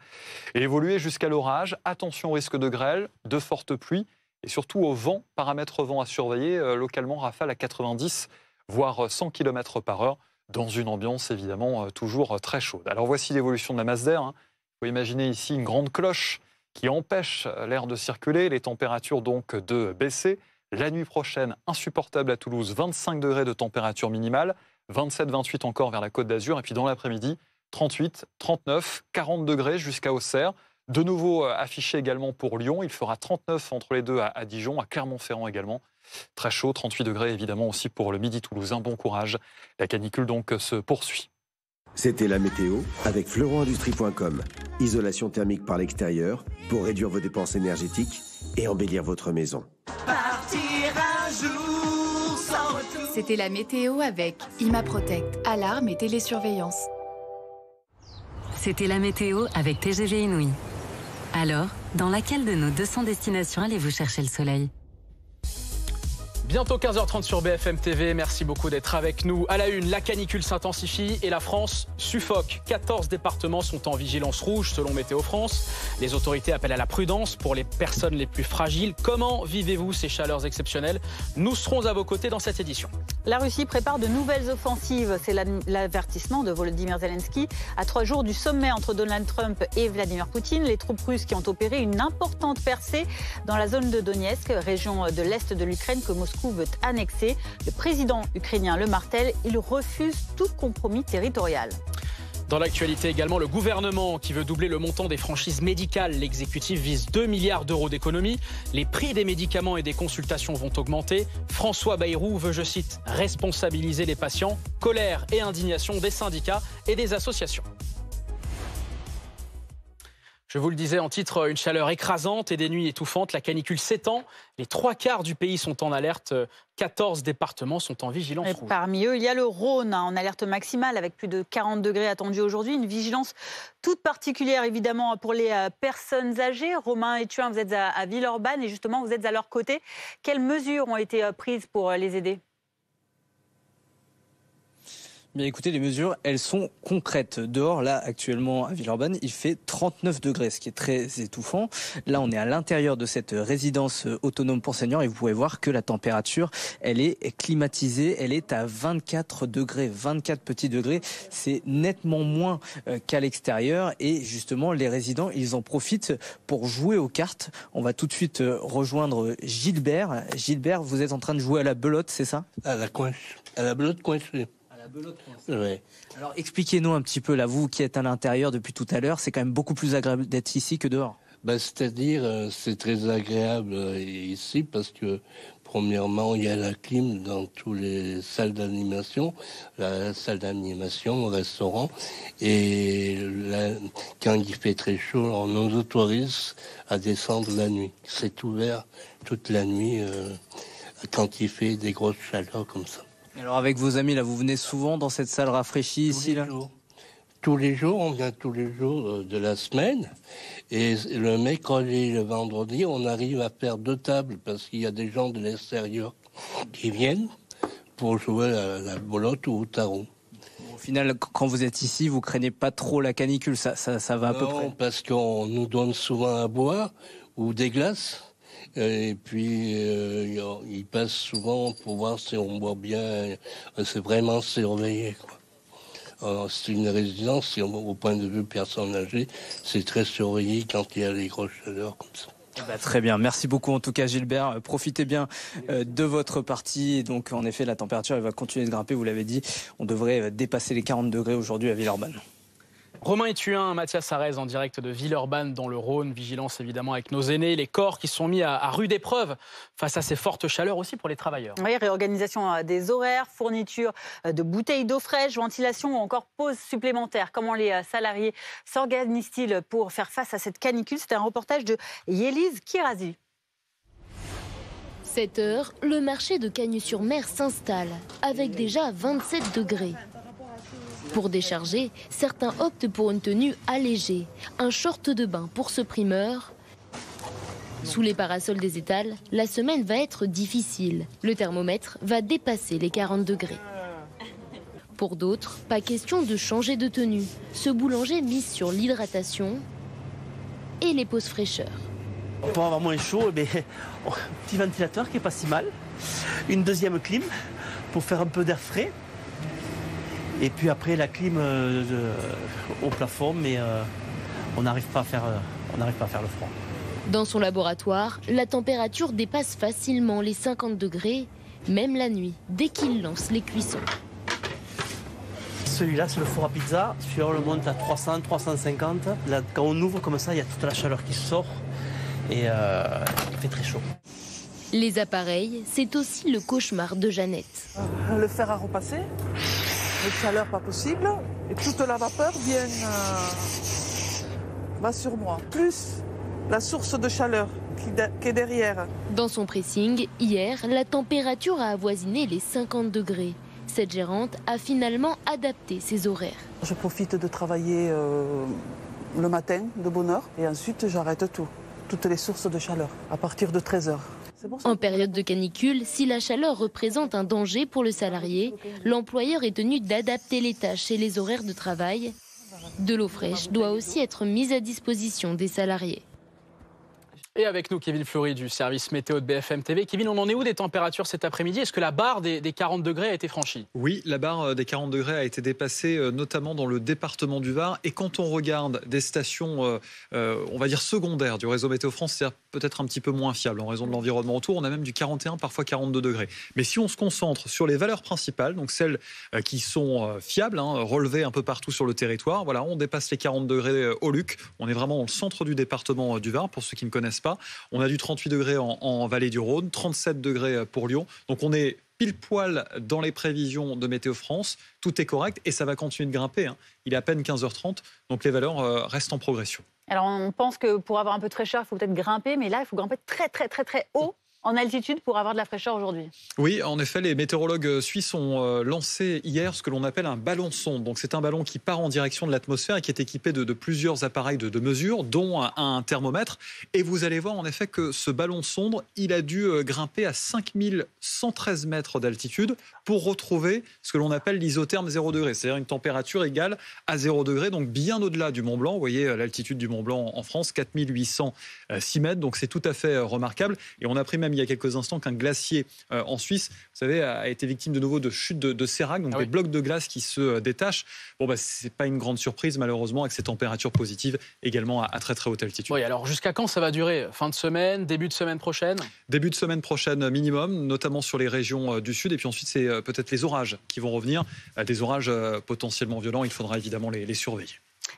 et évoluer jusqu'à l'orage. Attention au risque de grêle, de fortes pluies. Et surtout au vent, paramètre vent à surveiller, localement rafale à 90, voire 100 km/h dans une ambiance évidemment toujours très chaude. Alors voici l'évolution de la masse d'air. Il faut imaginer ici une grande cloche qui empêche l'air de circuler, les températures donc de baisser. La nuit prochaine, insupportable à Toulouse, 25 degrés de température minimale, 27-28 encore vers la Côte d'Azur, et puis dans l'après-midi, 38, 39, 40 degrés jusqu'à Auxerre. De nouveau affiché également pour Lyon, il fera 39 entre les deux à Dijon, à Clermont-Ferrand également. Très chaud, 38 degrés évidemment aussi pour le midi toulousain. Bon courage, la canicule donc se poursuit. C'était la météo avec fleuronindustrie.com. Isolation thermique par l'extérieur pour réduire vos dépenses énergétiques et embellir votre maison. Partir un jour sans retour. C'était la météo avec ImaProtect, alarme et télésurveillance. C'était la météo avec TGV Inouï. Alors, dans laquelle de nos 200 destinations allez-vous chercher le soleil ? Bientôt 15h30 sur BFM TV. Merci beaucoup d'être avec nous. À la une, la canicule s'intensifie et la France suffoque. 14 départements sont en vigilance rouge selon Météo France. Les autorités appellent à la prudence pour les personnes les plus fragiles. Comment vivez-vous ces chaleurs exceptionnelles ? Nous serons à vos côtés dans cette édition. La Russie prépare de nouvelles offensives. C'est l'avertissement de Volodymyr Zelensky. À 3 jours du sommet entre Donald Trump et Vladimir Poutine, les troupes russes qui ont opéré une importante percée dans la zone de Donetsk, région de l'Est de l'Ukraine que Moscou veut annexer. Le président ukrainien le martèle, il refuse tout compromis territorial. Dans l'actualité également, le gouvernement qui veut doubler le montant des franchises médicales. L'exécutif vise 2 milliards d'euros d'économies. Les prix des médicaments et des consultations vont augmenter. François Bayrou veut, je cite, responsabiliser les patients. Colère et indignation des syndicats et des associations. Je vous le disais en titre, une chaleur écrasante et des nuits étouffantes. La canicule s'étend. Les 3/4 du pays sont en alerte. 14 départements sont en vigilance rouge. Parmi eux, il y a le Rhône en alerte maximale avec plus de 40 degrés attendus aujourd'hui. Une vigilance toute particulière évidemment pour les personnes âgées. Romain Ethuin, vous êtes à Villeurbanne et justement vous êtes à leur côté. Quelles mesures ont été prises pour les aider ? Bien écoutez, les mesures, elles sont concrètes. Dehors, là, actuellement, à Villeurbanne, il fait 39 degrés, ce qui est très étouffant. Là, on est à l'intérieur de cette résidence autonome pour seniors et vous pouvez voir que la température, elle est climatisée. Elle est à 24 degrés, 24 petits degrés. C'est nettement moins qu'à l'extérieur et justement, les résidents, ils en profitent pour jouer aux cartes. On va tout de suite rejoindre Gilbert. Gilbert, vous êtes en train de jouer à la belote, c'est ça ? À la belote coincée. Ouais. Alors expliquez-nous un petit peu, là, vous qui êtes à l'intérieur depuis tout à l'heure, c'est quand même beaucoup plus agréable d'être ici que dehors. C'est-à-dire, c'est très agréable ici parce que, premièrement, il y a la clim dans toutes les salles d'animation, la salle d'animation, le restaurant, et là, quand il fait très chaud, on nous autorise à descendre la nuit. C'est ouvert toute la nuit quand il fait des grosses chaleurs comme ça. Alors avec vos amis, là, vous venez souvent dans cette salle rafraîchie ici, là ? Tous les jours, on vient tous les jours de la semaine. Et le mercredi et le vendredi, on arrive à faire 2 tables parce qu'il y a des gens de l'extérieur qui viennent pour jouer à la belote ou au tarot. Au final, quand vous êtes ici, vous craignez pas trop la canicule, ça va à peu près ? Non, parce qu'on nous donne souvent à boire ou des glaces. Et puis, ils passent souvent pour voir si on boit bien. C'est vraiment surveillé, quoi. C'est une résidence, si au point de vue personne âgée, c'est très surveillé quand il y a les grosses chaleurs comme ça. Très bien, merci beaucoup en tout cas Gilbert. Profitez bien de votre partie. Donc en effet, la température elle va continuer de grimper, vous l'avez dit. On devrait dépasser les 40 degrés aujourd'hui à Villeurbanne. Romain Ethuin, Mathias Arez en direct de Villeurbanne dans le Rhône. Vigilance évidemment avec nos aînés, les corps qui sont mis à rude épreuve face à ces fortes chaleurs aussi pour les travailleurs. Oui, réorganisation des horaires, fourniture de bouteilles d'eau fraîche, ventilation ou encore pause supplémentaire. Comment les salariés s'organisent-ils pour faire face à cette canicule ? C'était un reportage de Yélise Kirazi. 7 heures, le marché de Cagnes-sur-Mer s'installe avec déjà 27 degrés. Pour décharger, certains optent pour une tenue allégée, un short de bain pour ce primeur. Sous les parasols des étals, la semaine va être difficile. Le thermomètre va dépasser les 40 degrés. Pour d'autres, pas question de changer de tenue. Ce boulanger mise sur l'hydratation et les pauses fraîcheur. Pour avoir moins chaud, un petit ventilateur qui est pas si mal. Une deuxième clim pour faire un peu d'air frais. Et puis après, la clim au plafond, mais on n'arrive pas à faire le froid. Dans son laboratoire, la température dépasse facilement les 50 degrés, même la nuit, dès qu'il lance les cuissons. Celui-là, c'est le four à pizza. Celui-là, on le monte à 300, 350. Là, quand on ouvre comme ça, il y a toute la chaleur qui sort et il fait très chaud. Les appareils, c'est aussi le cauchemar de Jeannette. Le fer à repasser, les chaleurs pas possible, et toute la vapeur va sur moi. Plus la source de chaleur qui est derrière. Dans son pressing, hier, la température a avoisiné les 50 degrés. Cette gérante a finalement adapté ses horaires. Je profite de travailler le matin de bonne heure et ensuite j'arrête tout. Toutes les sources de chaleur à partir de 13h. En période de canicule, si la chaleur représente un danger pour le salarié, l'employeur est tenu d'adapter les tâches et les horaires de travail. De l'eau fraîche doit aussi être mise à disposition des salariés. Et avec nous, Kevin Fleury du service météo de BFM TV. Kevin, on en est où des températures cet après-midi? Est-ce que la barre des 40 degrés a été franchie? Oui, la barre des 40 degrés a été dépassée, notamment dans le département du Var. Et quand on regarde des stations, on va dire secondaires du réseau Météo France, c'est peut-être un petit peu moins fiable en raison de l'environnement autour. On a même du 41, parfois 42 degrés. Mais si on se concentre sur les valeurs principales, donc celles qui sont fiables, relevées un peu partout sur le territoire, voilà, on dépasse les 40 degrés au Luc. On est vraiment dans le centre du département du Var, pour ceux qui ne connaissent pas. On a du 38 degrés en vallée du Rhône, 37 degrés pour Lyon. Donc on est pile poil dans les prévisions de Météo France. Tout est correct et ça va continuer de grimper. Il est à peine 15h30, donc les valeurs restent en progression. Alors on pense que pour avoir un peu de fraîcheur, il faut peut-être grimper, mais là, il faut grimper très haut en altitude pour avoir de la fraîcheur aujourd'hui. Oui, en effet, les météorologues suisses ont lancé hier ce que l'on appelle un ballon sonde. Donc c'est un ballon qui part en direction de l'atmosphère et qui est équipé de plusieurs appareils de mesure, dont un thermomètre. Et vous allez voir en effet que ce ballon sonde, il a dû grimper à 5113 mètres d'altitude pour retrouver ce que l'on appelle l'isotherme 0 degré, c'est-à-dire une température égale à 0 degré, donc bien au-delà du Mont Blanc. Vous voyez l'altitude du Mont Blanc en France, 4806 mètres, donc c'est tout à fait remarquable. Et on a pris même il y a quelques instants qu'un glacier en Suisse, vous savez, a été victime de nouveau de chutes de sérac, donc des blocs de glace qui se détachent. Bon, c'est pas une grande surprise malheureusement avec ces températures positives également à très haute altitude. Oui, alors jusqu'à quand ça va durer? Fin de semaine, début de semaine prochaine? Début de semaine prochaine minimum, notamment sur les régions du sud. Et puis ensuite, c'est peut-être les orages qui vont revenir, des orages potentiellement violents. Il faudra évidemment les surveiller.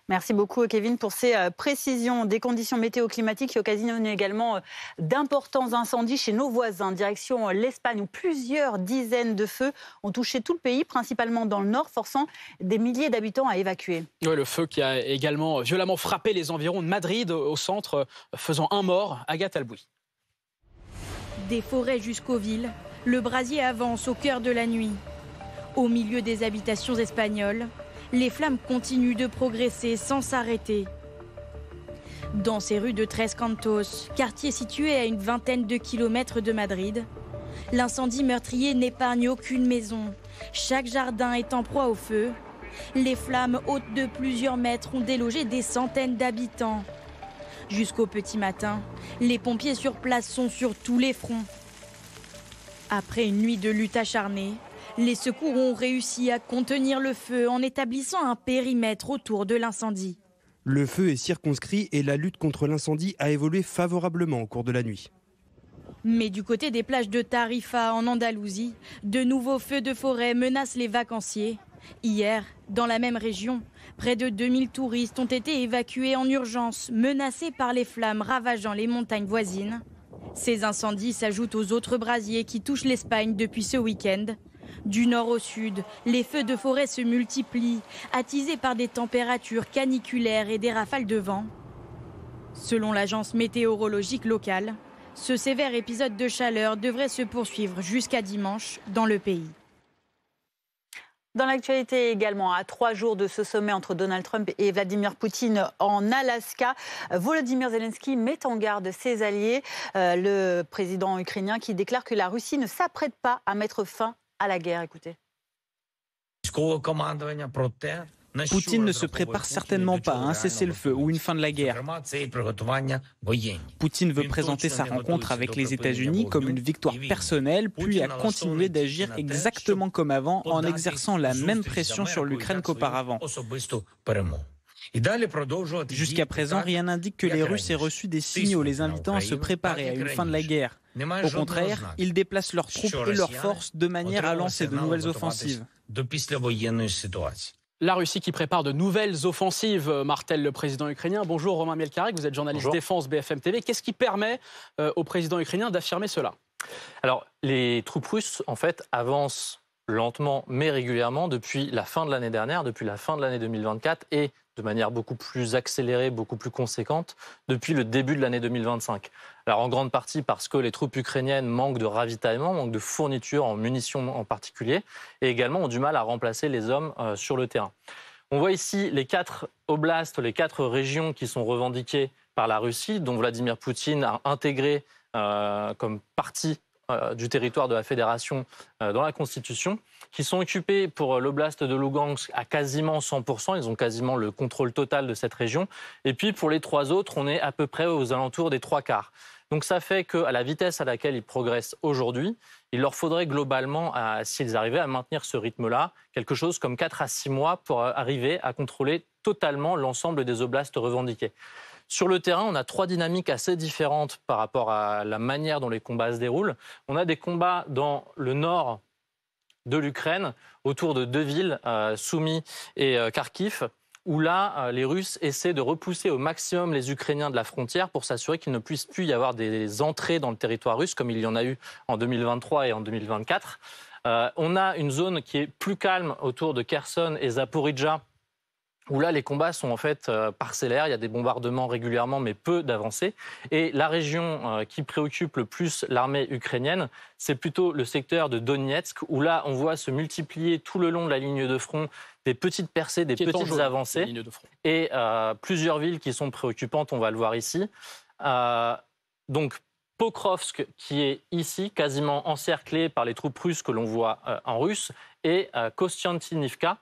Merci beaucoup Kevin pour ces précisions des conditions météo-climatiques qui occasionnent également d'importants incendies chez nos voisins. Direction l'Espagne où plusieurs dizaines de feux ont touché tout le pays, principalement dans le nord, forçant des milliers d'habitants à évacuer. Oui, le feu qui a également violemment frappé les environs de Madrid au centre, faisant un mort. Agathe Albouy. Des forêts jusqu'aux villes, le brasier avance au cœur de la nuit. Au milieu des habitations espagnoles, les flammes continuent de progresser sans s'arrêter. Dans ces rues de Tres Cantos, quartier situé à une vingtaine de kilomètres de Madrid, l'incendie meurtrier n'épargne aucune maison. Chaque jardin est en proie au feu. Les flammes hautes de plusieurs mètres ont délogé des centaines d'habitants. Jusqu'au petit matin, les pompiers sur place sont sur tous les fronts. Après une nuit de lutte acharnée, les secours ont réussi à contenir le feu en établissant un périmètre autour de l'incendie. Le feu est circonscrit et la lutte contre l'incendie a évolué favorablement au cours de la nuit. Mais du côté des plages de Tarifa en Andalousie, de nouveaux feux de forêt menacent les vacanciers. Hier, dans la même région, près de 2000 touristes ont été évacués en urgence, menacés par les flammes ravageant les montagnes voisines. Ces incendies s'ajoutent aux autres brasiers qui touchent l'Espagne depuis ce week-end. Du nord au sud, les feux de forêt se multiplient, attisés par des températures caniculaires et des rafales de vent. Selon l'agence météorologique locale, ce sévère épisode de chaleur devrait se poursuivre jusqu'à dimanche dans le pays. Dans l'actualité également, à 3 jours de ce sommet entre Donald Trump et Vladimir Poutine en Alaska, Volodymyr Zelensky met en garde ses alliés, le président ukrainien qui déclare que la Russie ne s'apprête pas à mettre fin à la guerre. Écoutez. Poutine ne se prépare certainement pas à un cessez-le-feu ou une fin de la guerre. Poutine veut présenter sa rencontre avec les États-Unis comme une victoire personnelle, puis a continué d'agir exactement comme avant en exerçant la même pression sur l'Ukraine qu'auparavant. Jusqu'à présent, rien n'indique que les Russes aient reçu des signaux les invitant à se préparer à une fin de la guerre. Au contraire, ils déplacent leurs troupes et leurs forces de manière à lancer de nouvelles offensives. La Russie qui prépare de nouvelles offensives, martèle le président ukrainien. Bonjour Romain Mielcarré, vous êtes journaliste défense BFM TV. Qu'est-ce qui permet au président ukrainien d'affirmer cela? Alors, les troupes russes, en fait, avancent lentement mais régulièrement depuis la fin de l'année dernière, depuis la fin de l'année 2024 et de manière beaucoup plus accélérée, beaucoup plus conséquente depuis le début de l'année 2025. Alors en grande partie parce que les troupes ukrainiennes manquent de ravitaillement, manquent de fournitures en munitions en particulier, et également ont du mal à remplacer les hommes sur le terrain. On voit ici les 4 oblasts, les 4 régions qui sont revendiquées par la Russie, dont Vladimir Poutine a intégré comme partie du territoire de la Fédération dans la Constitution, qui sont occupés pour l'oblast de Lugansk à quasiment 100%. Ils ont quasiment le contrôle total de cette région. Et puis pour les 3 autres, on est à peu près aux alentours des 3/4. Donc ça fait qu'à la vitesse à laquelle ils progressent aujourd'hui, il leur faudrait globalement, s'ils arrivaient à maintenir ce rythme-là, quelque chose comme 4 à 6 mois pour arriver à contrôler totalement l'ensemble des oblasts revendiqués. Sur le terrain, on a 3 dynamiques assez différentes par rapport à la manière dont les combats se déroulent. On a des combats dans le nord de l'Ukraine, autour de 2 villes, Soumy et Kharkiv, où là, les Russes essaient de repousser au maximum les Ukrainiens de la frontière pour s'assurer qu'il ne puisse plus y avoir des entrées dans le territoire russe, comme il y en a eu en 2023 et en 2024. On a une zone qui est plus calme autour de Kherson et Zaporijjia, où là, les combats sont en fait parcellaires. Il y a des bombardements régulièrement, mais peu d'avancées. Et la région qui préoccupe le plus l'armée ukrainienne, c'est plutôt le secteur de Donetsk, où là, on voit se multiplier tout le long de la ligne de front des petites percées, des petites avancées. Et plusieurs villes qui sont préoccupantes, on va le voir ici. Donc, Pokrovsk, qui est ici, quasiment encerclé par les troupes russes que l'on voit en russe, et Kostiantynivka,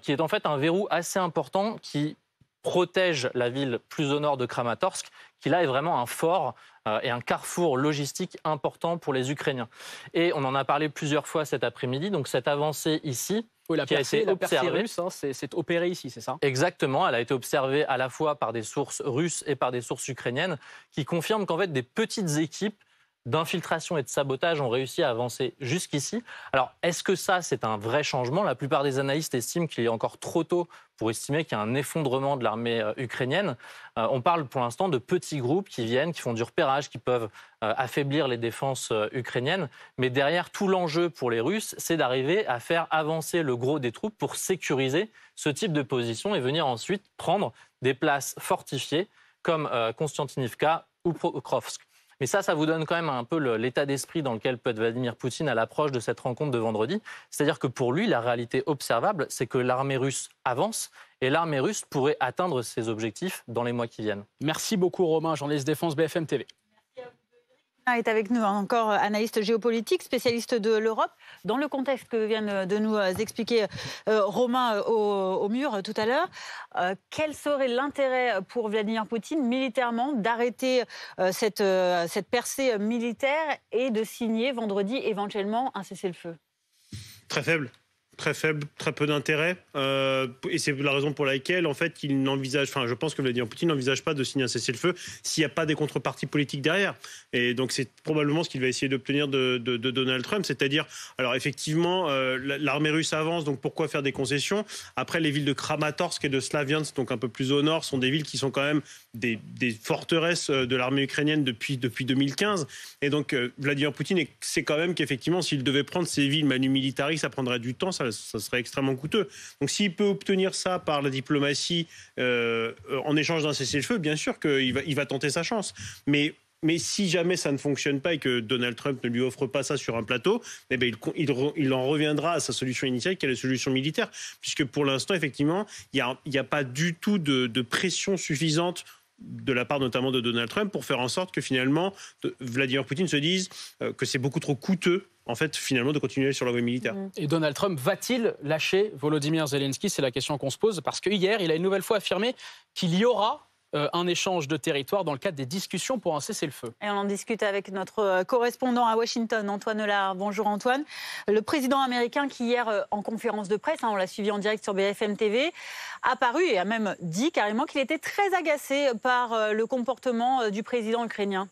qui est en fait un verrou assez important qui protège la ville plus au nord de Kramatorsk, qui là est vraiment un fort et un carrefour logistique important pour les Ukrainiens. Et on en a parlé plusieurs fois cet après-midi, donc cette avancée ici, qui a été observée. Russe, hein, c'est opéré ici, c'est ça? Exactement, elle a été observée à la fois par des sources russes et par des sources ukrainiennes, qui confirment qu'en fait des petites équipes d'infiltration et de sabotage ont réussi à avancer jusqu'ici. Alors, est-ce que ça, c'est un vrai changement? La plupart des analystes estiment qu'il est encore trop tôt pour estimer qu'il y a un effondrement de l'armée ukrainienne. On parle pour l'instant de petits groupes qui viennent, qui font du repérage, qui peuvent affaiblir les défenses ukrainiennes. Mais derrière, tout l'enjeu pour les Russes, c'est d'arriver à faire avancer le gros des troupes pour sécuriser ce type de position et venir ensuite prendre des places fortifiées comme Kostiantynivka ou Pokrovsk. Mais ça vous donne quand même un peu l'état d'esprit dans lequel peut être Vladimir Poutine à l'approche de cette rencontre de vendredi. C'est-à-dire que pour lui, la réalité observable, c'est que l'armée russe avance et l'armée russe pourrait atteindre ses objectifs dans les mois qui viennent. Merci beaucoup Romain, journaliste défense BFM TV. Est avec nous encore analyste géopolitique, spécialiste de l'Europe. Dans le contexte que vient de nous expliquer Romain au mur tout à l'heure, quel serait l'intérêt pour Vladimir Poutine militairement d'arrêter cette percée militaire et de signer vendredi éventuellement un cessez-le-feu? Très faible, très peu d'intérêt. Et c'est la raison pour laquelle, en fait, je pense que Vladimir Poutine n'envisage pas de signer un cessez-le-feu s'il n'y a pas des contreparties politiques derrière. Et donc, c'est probablement ce qu'il va essayer d'obtenir de Donald Trump. C'est-à-dire, alors effectivement, l'armée russe avance, donc pourquoi faire des concessions? Après, les villes de Kramatorsk et de Slaviansk, donc un peu plus au nord, sont des villes qui sont quand même des forteresses de l'armée ukrainienne depuis 2015. Et donc, Vladimir Poutine sait quand même qu'effectivement, s'il devait prendre ces villes manu militari, ça prendrait du temps, ça serait extrêmement coûteux. Donc s'il peut obtenir ça par la diplomatie en échange d'un cessez-le-feu, bien sûr qu'il va tenter sa chance. Mais si jamais ça ne fonctionne pas et que Donald Trump ne lui offre pas ça sur un plateau, eh bien il en reviendra à sa solution initiale, qui est la solution militaire. Puisque pour l'instant, effectivement, il n'y a pas du tout de pression suffisante de la part notamment de Donald Trump pour faire en sorte que finalement Vladimir Poutine se dise que c'est beaucoup trop coûteux en fait, finalement, de continuer sur la voie militaire. Et Donald Trump va-t-il lâcher Volodymyr Zelensky? C'est la question qu'on se pose, parce que hier, il a une nouvelle fois affirmé qu'il y aura un échange de territoire dans le cadre des discussions pour un cessez-le-feu. Et on en discute avec notre correspondant à Washington, Antoine Lard. Bonjour Antoine. Le président américain qui hier, en conférence de presse, on l'a suivi en direct sur BFM TV, a paru et a même dit carrément qu'il était très agacé par le comportement du président ukrainien.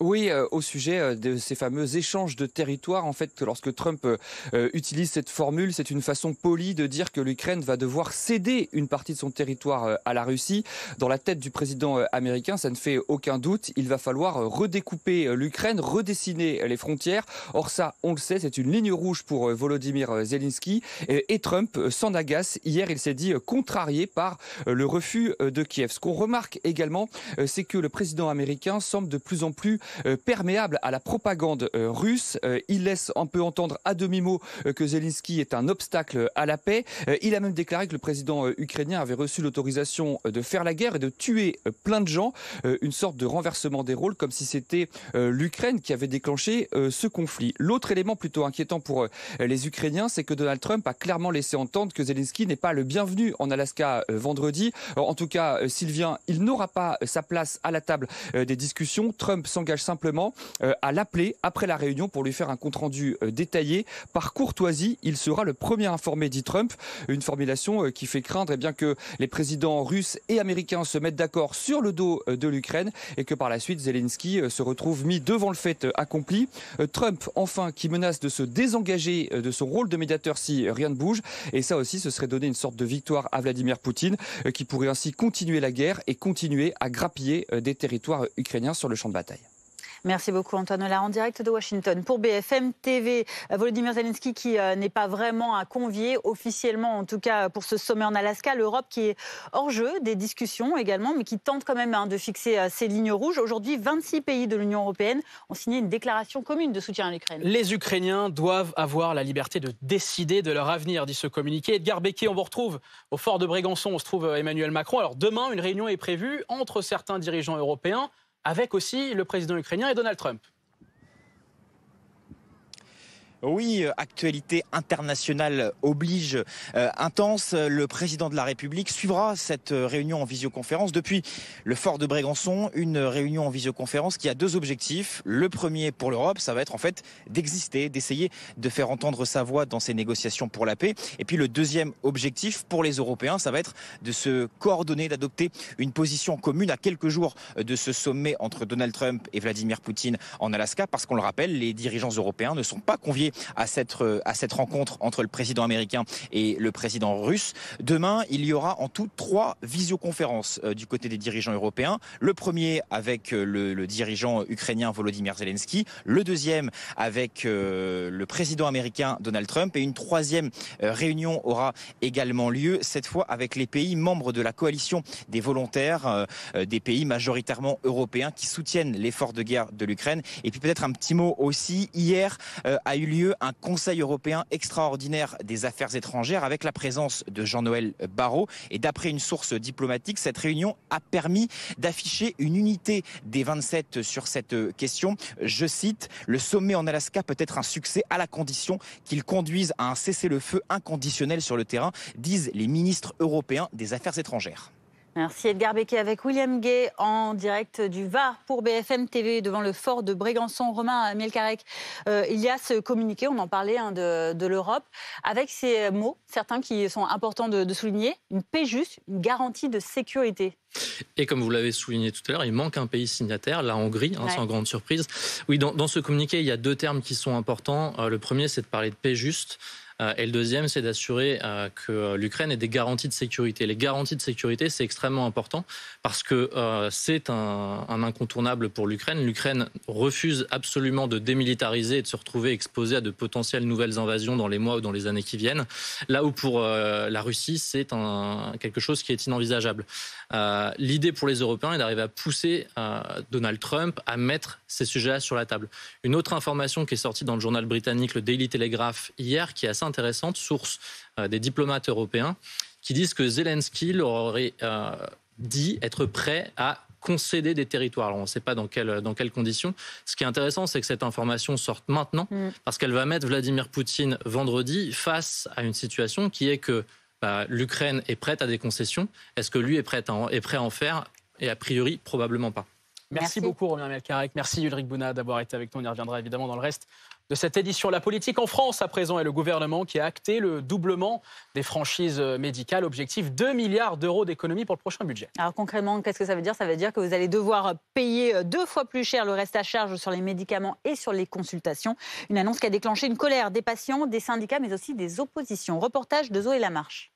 Oui, au sujet de ces fameux échanges de territoire, en fait, lorsque Trump utilise cette formule, c'est une façon polie de dire que l'Ukraine va devoir céder une partie de son territoire à la Russie. Dans la tête du président américain, ça ne fait aucun doute, il va falloir redécouper l'Ukraine, redessiner les frontières. Or ça, on le sait, c'est une ligne rouge pour Volodymyr Zelensky. Et Trump s'en agace. Hier, il s'est dit contrarié par le refus de Kiev. Ce qu'on remarque également, c'est que le président américain semble de plus en plus perméable à la propagande russe. Il laisse un peu entendre à demi-mot que Zelensky est un obstacle à la paix. Il a même déclaré que le président ukrainien avait reçu l'autorisation de faire la guerre et de tuer plein de gens. Une sorte de renversement des rôles, comme si c'était l'Ukraine qui avait déclenché ce conflit. L'autre élément plutôt inquiétant pour les Ukrainiens, c'est que Donald Trump a clairement laissé entendre que Zelensky n'est pas le bienvenu en Alaska vendredi. En tout cas, s'il vient, il n'aura pas sa place à la table des discussions. Trump s'engage simplement à l'appeler après la réunion pour lui faire un compte-rendu détaillé. Par courtoisie, il sera le premier informé, dit Trump. Une formulation qui fait craindre que les présidents russes et américains se mettent d'accord sur le dos de l'Ukraine et que par la suite, Zelensky se retrouve mis devant le fait accompli. Trump, enfin, qui menace de se désengager de son rôle de médiateur si rien ne bouge. Et ça aussi, ce serait donner une sorte de victoire à Vladimir Poutine qui pourrait ainsi continuer la guerre et continuer à grappiller des territoires ukrainiens sur le champ de bataille. Merci beaucoup Antoine Lard en direct de Washington. Pour BFM TV, Volodymyr Zelensky qui n'est pas vraiment un convié officiellement, en tout cas pour ce sommet en Alaska. L'Europe qui est hors jeu des discussions également, mais qui tente quand même de fixer ses lignes rouges. Aujourd'hui, 26 pays de l'Union européenne ont signé une déclaration commune de soutien à l'Ukraine. Les Ukrainiens doivent avoir la liberté de décider de leur avenir, dit ce communiqué. Edgar Becquet, on vous retrouve au fort de Brégançon, on se trouve Emmanuel Macron. Alors demain, une réunion est prévue entre certains dirigeants européens, avec aussi le président ukrainien et Donald Trump. Oui, actualité internationale oblige intense. Le président de la République suivra cette réunion en visioconférence depuis le fort de Brégançon. Une réunion en visioconférence qui a deux objectifs. Le premier pour l'Europe, ça va être en fait d'exister, d'essayer de faire entendre sa voix dans ces négociations pour la paix. Et puis le deuxième objectif pour les Européens, ça va être de se coordonner, d'adopter une position commune à quelques jours de ce sommet entre Donald Trump et Vladimir Poutine en Alaska. Parce qu'on le rappelle, les dirigeants européens ne sont pas conviés à cette rencontre entre le président américain et le président russe. Demain, il y aura en tout 3 visioconférences du côté des dirigeants européens. Le premier avec le dirigeant ukrainien Volodymyr Zelensky, le deuxième avec le président américain Donald Trump et une troisième réunion aura également lieu, cette fois avec les pays membres de la coalition des volontaires, des pays majoritairement européens qui soutiennent l'effort de guerre de l'Ukraine. Et puis peut-être un petit mot aussi, hier a eu lieu un Conseil européen extraordinaire des affaires étrangères avec la présence de Jean-Noël Barrot. Et d'après une source diplomatique, cette réunion a permis d'afficher une unité des 27 sur cette question. Je cite, « Le sommet en Alaska peut être un succès à la condition qu'il conduise à un cessez-le-feu inconditionnel sur le terrain », disent les ministres européens des Affaires étrangères. Merci Edgar Becquet avec William Gay en direct du Var pour BFM TV devant le fort de Brégançon. Romain Mielcarec, il y a ce communiqué, on en parlait de l'Europe, avec ces mots, certains qui sont importants de souligner, une paix juste, une garantie de sécurité. Et comme vous l'avez souligné tout à l'heure, il manque un pays signataire, la Hongrie, sans grande surprise. Oui, dans ce communiqué, il y a 2 termes qui sont importants. Le premier, c'est de parler de paix juste. Et le deuxième, c'est d'assurer que l'Ukraine ait des garanties de sécurité. Les garanties de sécurité, c'est extrêmement important parce que c'est un incontournable pour l'Ukraine. L'Ukraine refuse absolument de démilitariser et de se retrouver exposée à de potentielles nouvelles invasions dans les mois ou dans les années qui viennent. Là où pour la Russie, c'est quelque chose qui est inenvisageable. L'idée pour les Européens est d'arriver à pousser Donald Trump à mettre ces sujets-là sur la table. Une autre information qui est sortie dans le journal britannique, le Daily Telegraph, hier, qui est assez intéressante, source des diplomates européens, qui disent que Zelensky leur aurait dit être prêt à concéder des territoires. Alors, on ne sait pas dans quelles conditions. Ce qui est intéressant, c'est que cette information sorte maintenant, parce qu'elle va mettre Vladimir Poutine vendredi face à une situation qui est que l'Ukraine est prête à des concessions. Est-ce que lui est prêt à en faire? Et a priori, probablement pas. Merci beaucoup, Romain Melchiarec. Merci, Ulrich Bouna, d'avoir été avec nous. On y reviendra évidemment dans le reste de cette édition. La politique en France, à présent, et le gouvernement qui a acté le doublement des franchises médicales. Objectif 2 milliards d'euros d'économies pour le prochain budget. Alors concrètement, qu'est-ce que ça veut dire? Ça veut dire que vous allez devoir payer 2 fois plus cher le reste à charge sur les médicaments et sur les consultations. Une annonce qui a déclenché une colère des patients, des syndicats, mais aussi des oppositions. Reportage de Zoé Lamarche.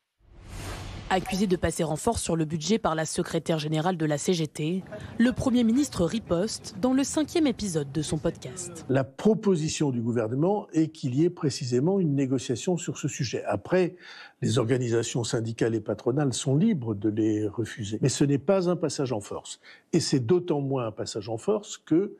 Accusé de passer en force sur le budget par la secrétaire générale de la CGT, le Premier ministre riposte dans le 5e épisode de son podcast. La proposition du gouvernement est qu'il y ait précisément une négociation sur ce sujet. Après, les organisations syndicales et patronales sont libres de les refuser. Mais ce n'est pas un passage en force. Et c'est d'autant moins un passage en force que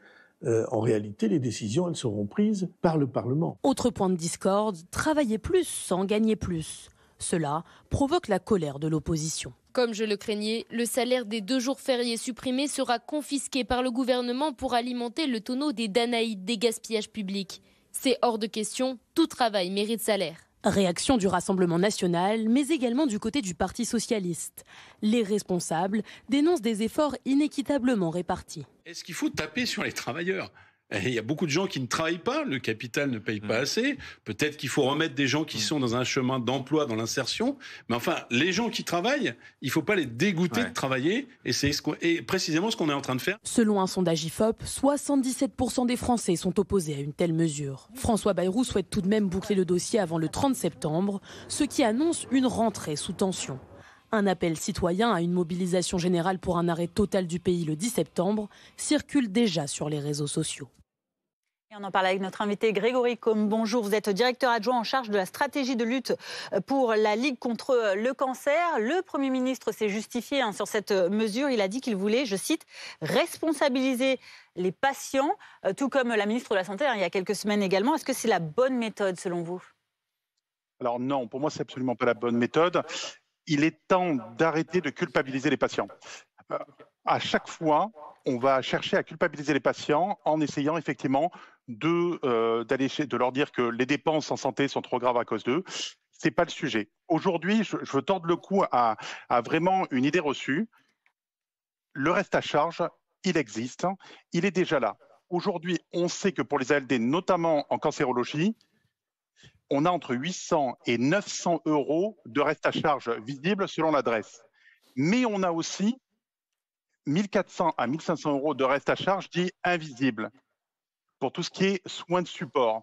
en réalité, les décisions, elles seront prises par le Parlement. Autre point de discorde, travailler plus sans gagner plus. Cela provoque la colère de l'opposition. Comme je le craignais, le salaire des 2 jours fériés supprimés sera confisqué par le gouvernement pour alimenter le tonneau des Danaïdes des gaspillages publics. C'est hors de question, tout travail mérite salaire. Réaction du Rassemblement national, mais également du côté du Parti socialiste. Les responsables dénoncent des efforts inéquitablement répartis. Est-ce qu'il faut taper sur les travailleurs ? Il y a beaucoup de gens qui ne travaillent pas, le capital ne paye pas assez. Peut-être qu'il faut remettre des gens qui sont dans un chemin d'emploi, dans l'insertion. Mais enfin, les gens qui travaillent, il ne faut pas les dégoûter de travailler. Et c'est précisément ce qu'on est en train de faire. Selon un sondage IFOP, 77% des Français sont opposés à une telle mesure. François Bayrou souhaite tout de même boucler le dossier avant le 30 septembre, ce qui annonce une rentrée sous tension. Un appel citoyen à une mobilisation générale pour un arrêt total du pays le 10 septembre circule déjà sur les réseaux sociaux. Et on en parle avec notre invité Grégory Combe. Bonjour, vous êtes directeur adjoint en charge de la stratégie de lutte pour la Ligue contre le cancer. Le Premier ministre s'est justifié sur cette mesure. Il a dit qu'il voulait, je cite, responsabiliser les patients, tout comme la ministre de la Santé il y a quelques semaines également. Est-ce que c'est la bonne méthode selon vous? Alors non, pour moi, c'est absolument pas la bonne méthode. Il est temps d'arrêter de culpabiliser les patients. À chaque fois, on va chercher à culpabiliser les patients en essayant effectivement de leur dire que les dépenses en santé sont trop graves à cause d'eux. C'est pas le sujet. Aujourd'hui, je veux tordre le cou à vraiment une idée reçue. Le reste à charge, il existe, il est déjà là. Aujourd'hui, on sait que pour les ALD, notamment en cancérologie, on a entre 800 et 900 euros de reste à charge visible selon l'adresse. Mais on a aussi 1400 à 1500 euros de reste à charge dit invisible pour tout ce qui est soins de support,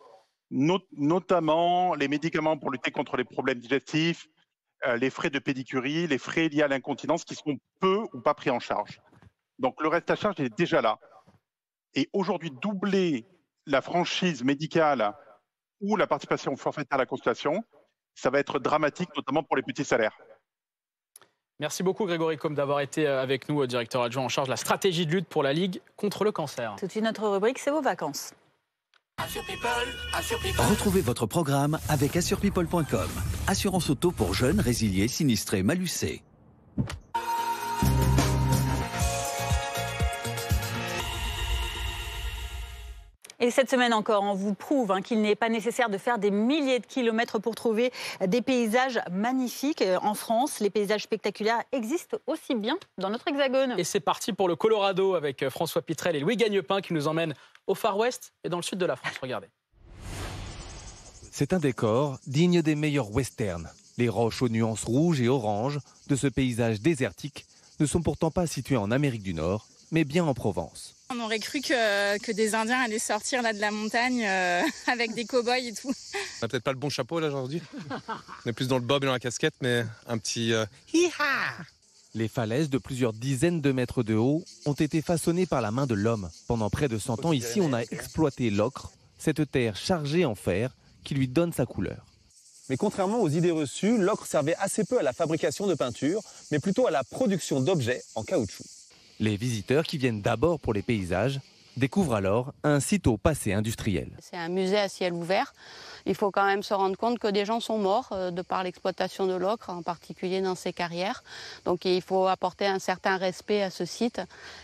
notamment les médicaments pour lutter contre les problèmes digestifs, les frais de pédicurie, les frais liés à l'incontinence qui sont peu ou pas pris en charge. Donc le reste à charge est déjà là. Et aujourd'hui, doubler la franchise médicale ou la participation forfaitaire à la consultation, ça va être dramatique, notamment pour les petits salaires. Merci beaucoup Grégory Combe d'avoir été avec nous, directeur adjoint en charge de la stratégie de lutte pour la Ligue contre le cancer. Tout de suite, notre rubrique, c'est vos vacances. Retrouvez votre programme avec assurepeople.com. Assurance auto pour jeunes, résiliés, sinistrés, malucés. Et cette semaine encore, on vous prouve qu'il n'est pas nécessaire de faire des milliers de kilomètres pour trouver des paysages magnifiques. En France, les paysages spectaculaires existent aussi bien dans notre hexagone. Et c'est parti pour le Colorado avec François Pitrel et Louis Gagnepin qui nous emmènent au Far West et dans le sud de la France. Regardez. C'est un décor digne des meilleurs westerns. Les roches aux nuances rouges et oranges de ce paysage désertique ne sont pourtant pas situées en Amérique du Nord, mais bien en Provence. On aurait cru que des Indiens allaient sortir là de la montagne avec des cow-boys et tout. On n'a peut-être pas le bon chapeau là aujourd'hui. On est plus dans le bob et dans la casquette, mais un petit hi-ha. Les falaises de plusieurs dizaines de mètres de haut ont été façonnées par la main de l'homme. Pendant près de 100 ans, ici, on a exploité l'ocre, cette terre chargée en fer qui lui donne sa couleur. Mais contrairement aux idées reçues, l'ocre servait assez peu à la fabrication de peinture, mais plutôt à la production d'objets en caoutchouc. Les visiteurs qui viennent d'abord pour les paysages découvre alors un site au passé industriel. C'est un musée à ciel ouvert. Il faut quand même se rendre compte que des gens sont morts de par l'exploitation de l'ocre, en particulier dans ces carrières. Donc il faut apporter un certain respect à ce site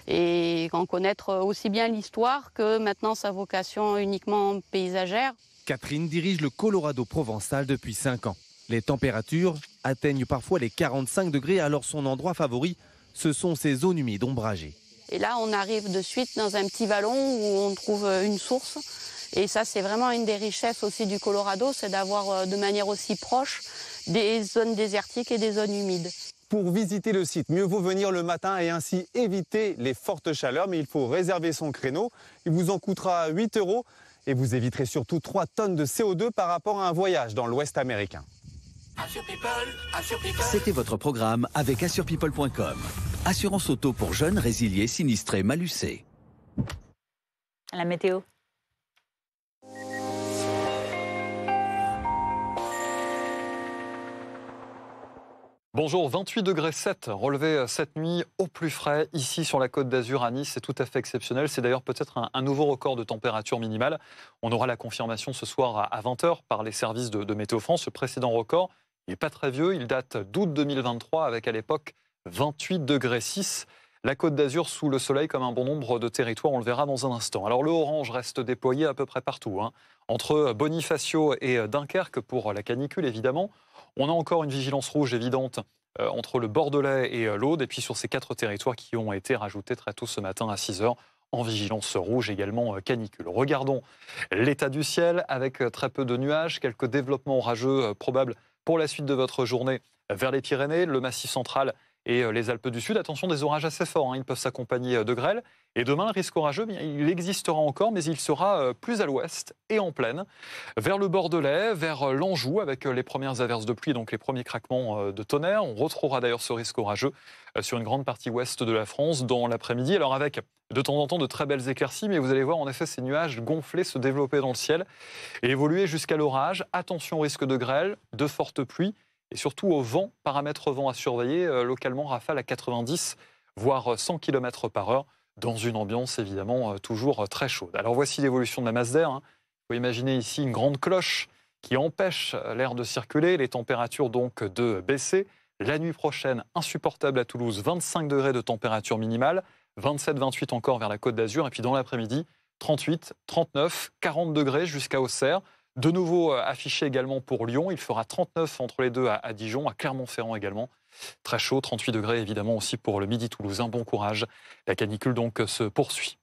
et en connaître aussi bien l'histoire que maintenant sa vocation uniquement paysagère. Catherine dirige le Colorado provençal depuis 5 ans. Les températures atteignent parfois les 45 degrés, alors son endroit favori, ce sont ces zones humides ombragées. Et là, on arrive de suite dans un petit vallon où on trouve une source. Et ça, c'est vraiment une des richesses aussi du Colorado, c'est d'avoir de manière aussi proche des zones désertiques et des zones humides. Pour visiter le site, mieux vaut venir le matin et ainsi éviter les fortes chaleurs, mais il faut réserver son créneau. Il vous en coûtera 8 € et vous éviterez surtout 3 tonnes de CO2 par rapport à un voyage dans l'Ouest américain. C'était votre programme avec AssurePeople.com. Assurance auto pour jeunes, résiliés, sinistrés, malucés. La météo. Bonjour, 28 degrés 7 relevé cette nuit au plus frais ici sur la Côte d'Azur à Nice. C'est tout à fait exceptionnel. C'est d'ailleurs peut-être un nouveau record de température minimale. On aura la confirmation ce soir à 20h par les services de Météo France. Ce précédent record, il n'est pas très vieux. Il date d'août 2023 avec à l'époque 28 degrés 6. La Côte d'Azur sous le soleil comme un bon nombre de territoires, on le verra dans un instant. Alors le orange reste déployé à peu près partout, entre Bonifacio et Dunkerque pour la canicule évidemment. On a encore une vigilance rouge évidente entre le Bordelais et l'Aude, et puis sur ces 4 territoires qui ont été rajoutés très tôt ce matin à 6h en vigilance rouge également canicule. Regardons l'état du ciel avec très peu de nuages, quelques développements orageux probables pour la suite de votre journée vers les Pyrénées, le Massif central et les Alpes du Sud. Attention, des orages assez forts, ils peuvent s'accompagner de grêle. Et demain, le risque orageux, il existera encore, mais il sera plus à l'ouest et en plaine. Vers le Bordelais, vers l'Anjou, avec les premières averses de pluie, donc les premiers craquements de tonnerre. On retrouvera d'ailleurs ce risque orageux sur une grande partie ouest de la France dans l'après-midi. Alors avec de temps en temps de très belles éclaircies, mais vous allez voir en effet ces nuages gonflés se développer dans le ciel et évoluer jusqu'à l'orage. Attention au risque de grêle, de fortes pluies. Et surtout au vent, paramètre vent à surveiller, localement rafale à 90, voire 100 km/h, dans une ambiance évidemment toujours très chaude. Alors voici l'évolution de la masse d'air. Vous pouvez imaginer ici une grande cloche qui empêche l'air de circuler, les températures donc de baisser. La nuit prochaine, insupportable à Toulouse, 25 degrés de température minimale, 27-28 encore vers la Côte d'Azur, et puis dans l'après-midi, 38, 39, 40 degrés jusqu'à Auxerre. De nouveau affiché également pour Lyon, il fera 39 entre les deux à Dijon, à Clermont-Ferrand également. Très chaud, 38 degrés évidemment aussi pour le Midi toulousain. Bon courage, la canicule donc se poursuit.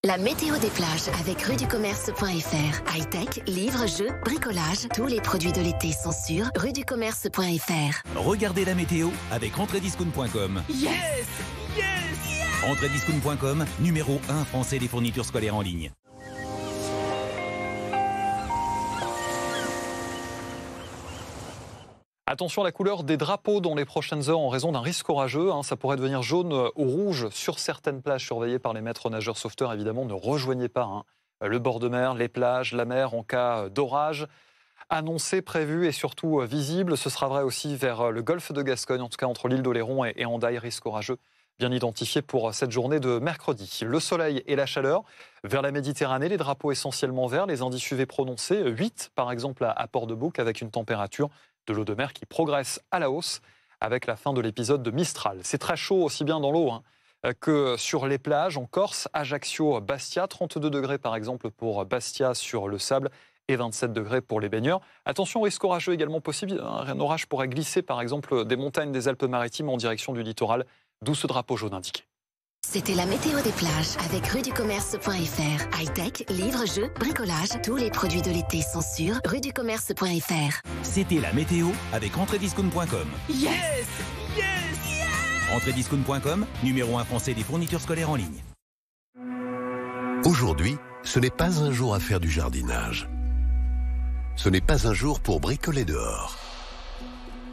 La météo des plages avec rudducommerce.fr. High-tech, livres, jeux, bricolage, tous les produits de l'été sont sur rudducommerce.fr. Regardez la météo avec entrediscount.com. Yes! Entrediscount.com, numéro 1 français des fournitures scolaires en ligne. Attention à la couleur des drapeaux dans les prochaines heures en raison d'un risque orageux. Ça pourrait devenir jaune ou rouge sur certaines plages surveillées par les maîtres nageurs sauveteurs. Évidemment, ne rejoignez pas le bord de mer, les plages, la mer en cas d'orage. Annoncé, prévu et surtout visible. Ce sera vrai aussi vers le golfe de Gascogne, en tout cas entre l'île d'Oléron et Hendaye, risque orageux bien identifié pour cette journée de mercredi. Le soleil et la chaleur vers la Méditerranée, les drapeaux essentiellement verts, les indices UV prononcés, 8 par exemple à Port-de-Bouc avec une température de l'eau de mer qui progresse à la hausse avec la fin de l'épisode de Mistral. C'est très chaud aussi bien dans l'eau que sur les plages en Corse, Ajaccio, Bastia, 32 degrés par exemple pour Bastia sur le sable et 27 degrés pour les baigneurs. Attention, risque orageux également possible. Un orage pourrait glisser par exemple des montagnes des Alpes-Maritimes en direction du littoral, d'où ce drapeau jaune indiqué. C'était la météo des plages avec rudducommerce.fr. High-tech, livres, jeux, bricolage, tous les produits de l'été sont sur rudducommerce.fr. C'était la météo avec entrediscount.com. Yes! Entrediscount.com, numéro 1 français des fournitures scolaires en ligne. Aujourd'hui, ce n'est pas un jour à faire du jardinage. Ce n'est pas un jour pour bricoler dehors.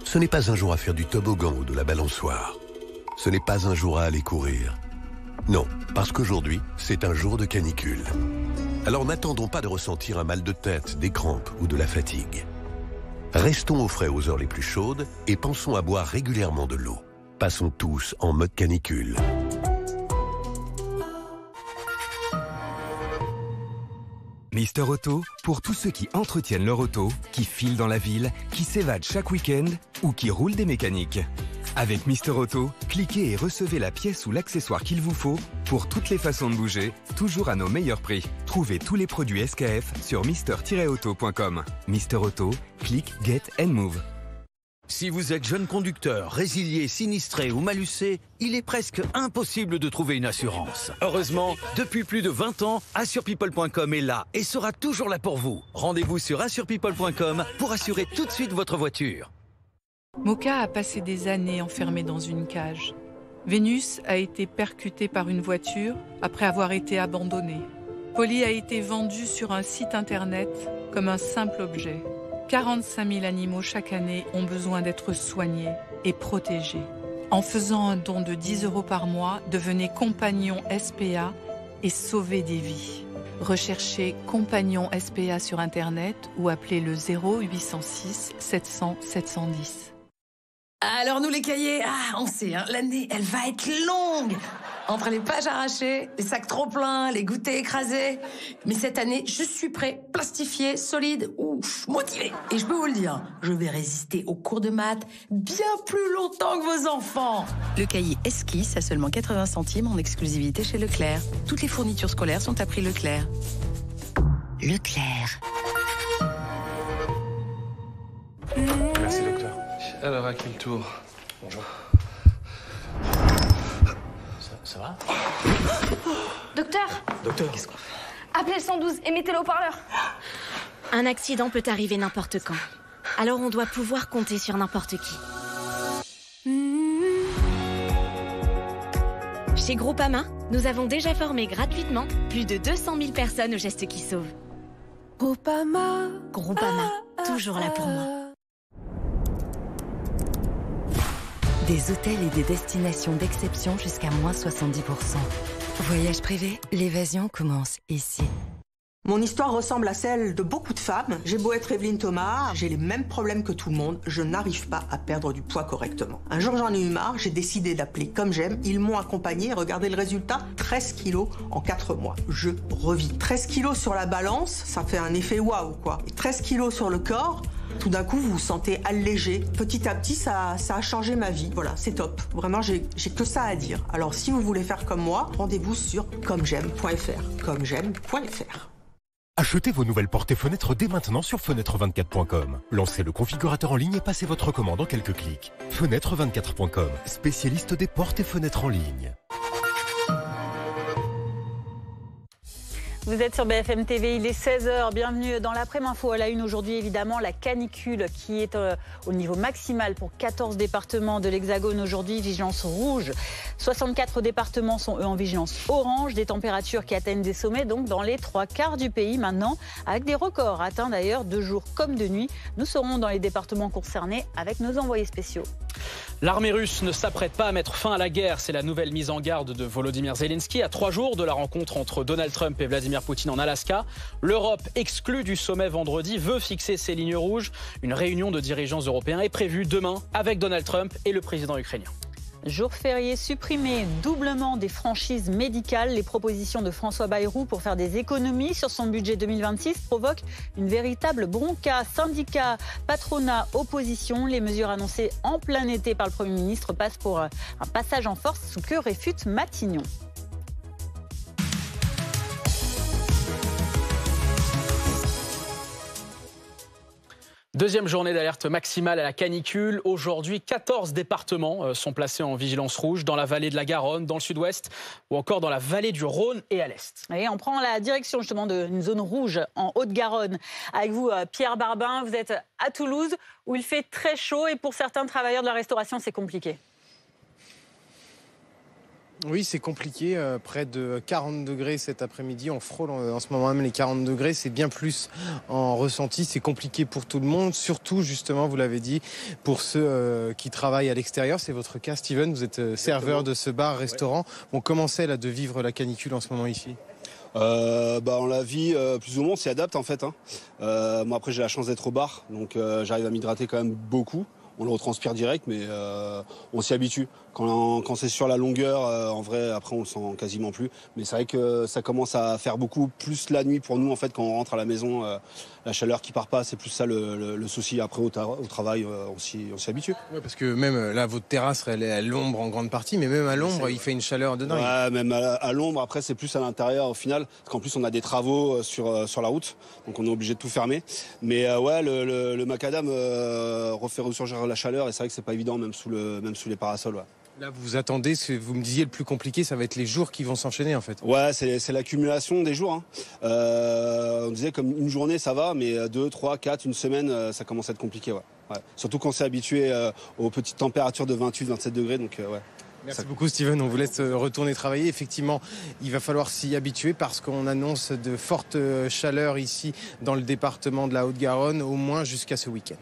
Ce n'est pas un jour à faire du toboggan ou de la balançoire. Ce n'est pas un jour à aller courir. Non, parce qu'aujourd'hui, c'est un jour de canicule. Alors n'attendons pas de ressentir un mal de tête, des crampes ou de la fatigue. Restons au frais aux heures les plus chaudes et pensons à boire régulièrement de l'eau. Passons tous en mode canicule. Mister Auto, pour tous ceux qui entretiennent leur auto, qui filent dans la ville, qui s'évadent chaque week-end ou qui roulent des mécaniques. Avec Mister Auto, cliquez et recevez la pièce ou l'accessoire qu'il vous faut pour toutes les façons de bouger, toujours à nos meilleurs prix. Trouvez tous les produits SKF sur mister-auto.com. Mister Auto, click, get and move. Si vous êtes jeune conducteur, résilié, sinistré ou malucé, il est presque impossible de trouver une assurance. Heureusement, depuis plus de 20 ans, AssurePeople.com est là et sera toujours là pour vous. Rendez-vous sur AssurePeople.com pour assurer tout de suite votre voiture. Moka a passé des années enfermée dans une cage. Vénus a été percutée par une voiture après avoir été abandonnée. Polly a été vendue sur un site internet comme un simple objet. 45 000 animaux chaque année ont besoin d'être soignés et protégés. En faisant un don de 10 € par mois, devenez compagnon SPA et sauvez des vies. Recherchez compagnon SPA sur Internet ou appelez le 0806 700 710. Alors nous les cahiers, on sait, l'année, elle va être longue. Entre les pages arrachées, les sacs trop pleins, les goûters écrasés. Mais cette année, je suis prêt, plastifié, solide, motivé. Et je peux vous le dire, je vais résister aux cours de maths bien plus longtemps que vos enfants. Le cahier Esquisse à seulement 80 centimes en exclusivité chez Leclerc. Toutes les fournitures scolaires sont à prix Leclerc. Leclerc. Merci, docteur. Alors, à quel tour? Bonjour. Ça va? Docteur, Qu'est-ce qu'on fait? appelez le 112 et mettez le haut-parleur. Un accident peut arriver n'importe quand. Alors on doit pouvoir compter sur n'importe qui. Chez Groupama, nous avons déjà formé gratuitement plus de 200 000 personnes aux gestes qui sauvent. Groupama, toujours là pour moi. Des hôtels et des destinations d'exception jusqu'à moins 70%. Voyage privé, l'évasion commence ici. Mon histoire ressemble à celle de beaucoup de femmes. J'ai beau être Evelyne Thomas, j'ai les mêmes problèmes que tout le monde. Je n'arrive pas à perdre du poids correctement. Un jour, j'en ai eu marre, j'ai décidé d'appeler Comme J'aime. Ils m'ont accompagné. Regardez le résultat, 13 kilos en 4 mois. Je revis. 13 kilos sur la balance, ça fait un effet waouh, quoi. Et 13 kilos sur le corps, tout d'un coup, vous vous sentez allégé. Petit à petit, ça a changé ma vie. Voilà, c'est top. Vraiment, j'ai que ça à dire. Alors, si vous voulez faire comme moi, rendez-vous sur commej'aime.fr. commej'aime.fr. Achetez vos nouvelles portes et fenêtres dès maintenant sur fenêtre24.com. Lancez le configurateur en ligne et passez votre commande en quelques clics. Fenêtre24.com, spécialiste des portes et fenêtres en ligne. Vous êtes sur BFM TV, il est 16h, bienvenue dans l'après-midi info. À la une aujourd'hui, évidemment, la canicule qui est au niveau maximal pour 14 départements de l'Hexagone aujourd'hui, vigilance rouge. 64 départements sont eux en vigilance orange, des températures qui atteignent des sommets donc dans les 3/4 du pays maintenant, avec des records atteints d'ailleurs de jour comme de nuit. Nous serons dans les départements concernés avec nos envoyés spéciaux. L'armée russe ne s'apprête pas à mettre fin à la guerre. C'est la nouvelle mise en garde de Volodymyr Zelensky à 3 jours de la rencontre entre Donald Trump et Vladimir Poutine en Alaska. L'Europe, exclue du sommet vendredi, veut fixer ses lignes rouges. Une réunion de dirigeants européens est prévue demain avec Donald Trump et le président ukrainien. Jour férié supprimé, doublement des franchises médicales. Les propositions de François Bayrou pour faire des économies sur son budget 2026 provoquent une véritable bronca. Syndicats, patronat, opposition. Les mesures annoncées en plein été par le Premier ministre passent pour un passage en force, ce que réfute Matignon. Deuxième journée d'alerte maximale à la canicule. Aujourd'hui, 14 départements sont placés en vigilance rouge dans la vallée de la Garonne, dans le sud-ouest ou encore dans la vallée du Rhône et à l'est. Et on prend la direction justement d'une zone rouge en Haute-Garonne. Avec vous, Pierre Barbin, vous êtes à Toulouse où il fait très chaud et pour certains travailleurs de la restauration, c'est compliqué. Oui, c'est compliqué. Près de 40 degrés cet après-midi. On frôle en ce moment même les 40 degrés. C'est bien plus en ressenti. C'est compliqué pour tout le monde. Surtout, justement, vous l'avez dit, pour ceux qui travaillent à l'extérieur. C'est votre cas, Steven. Vous êtes serveur de ce bar-restaurant. On commençait là de vivre la canicule en ce moment ici. On la vit plus ou moins, on s'y adapte en fait. Moi après j'ai la chance d'être au bar, donc j'arrive à m'hydrater quand même beaucoup. on le retranspire direct, mais on s'y habitue. Quand c'est sur la longueur, en vrai, après on le sent quasiment plus. Mais c'est vrai que ça commence à faire beaucoup plus la nuit pour nous, en fait, quand on rentre à la maison. La chaleur qui part pas, c'est plus ça le souci. Après, au travail, on s'y habitue. Ouais, parce que même là, votre terrasse, elle est à l'ombre en grande partie, mais même à l'ombre, il fait une chaleur de dingue. Ouais, même à l'ombre. Après, c'est plus à l'intérieur au final, parce qu'en plus, on a des travaux sur la route, donc on est obligé de tout fermer. Mais ouais, le macadam refait ressurgir la chaleur, et c'est vrai que c'est pas évident, même sous les parasols. Ouais. Là, vous attendez, vous me disiez le plus compliqué, ça va être les jours qui vont s'enchaîner en fait. Ouais, c'est l'accumulation des jours. Hein. On disait comme une journée, ça va, mais 2, 3, 4, une semaine, ça commence à être compliqué. Ouais. Ouais. Surtout quand c'est habitué aux petites températures de 28, 27 degrés. Donc, ouais. Merci beaucoup Steven, on vous laisse retourner travailler. Effectivement, il va falloir s'y habituer parce qu'on annonce de fortes chaleurs ici dans le département de la Haute-Garonne, au moins jusqu'à ce week-end.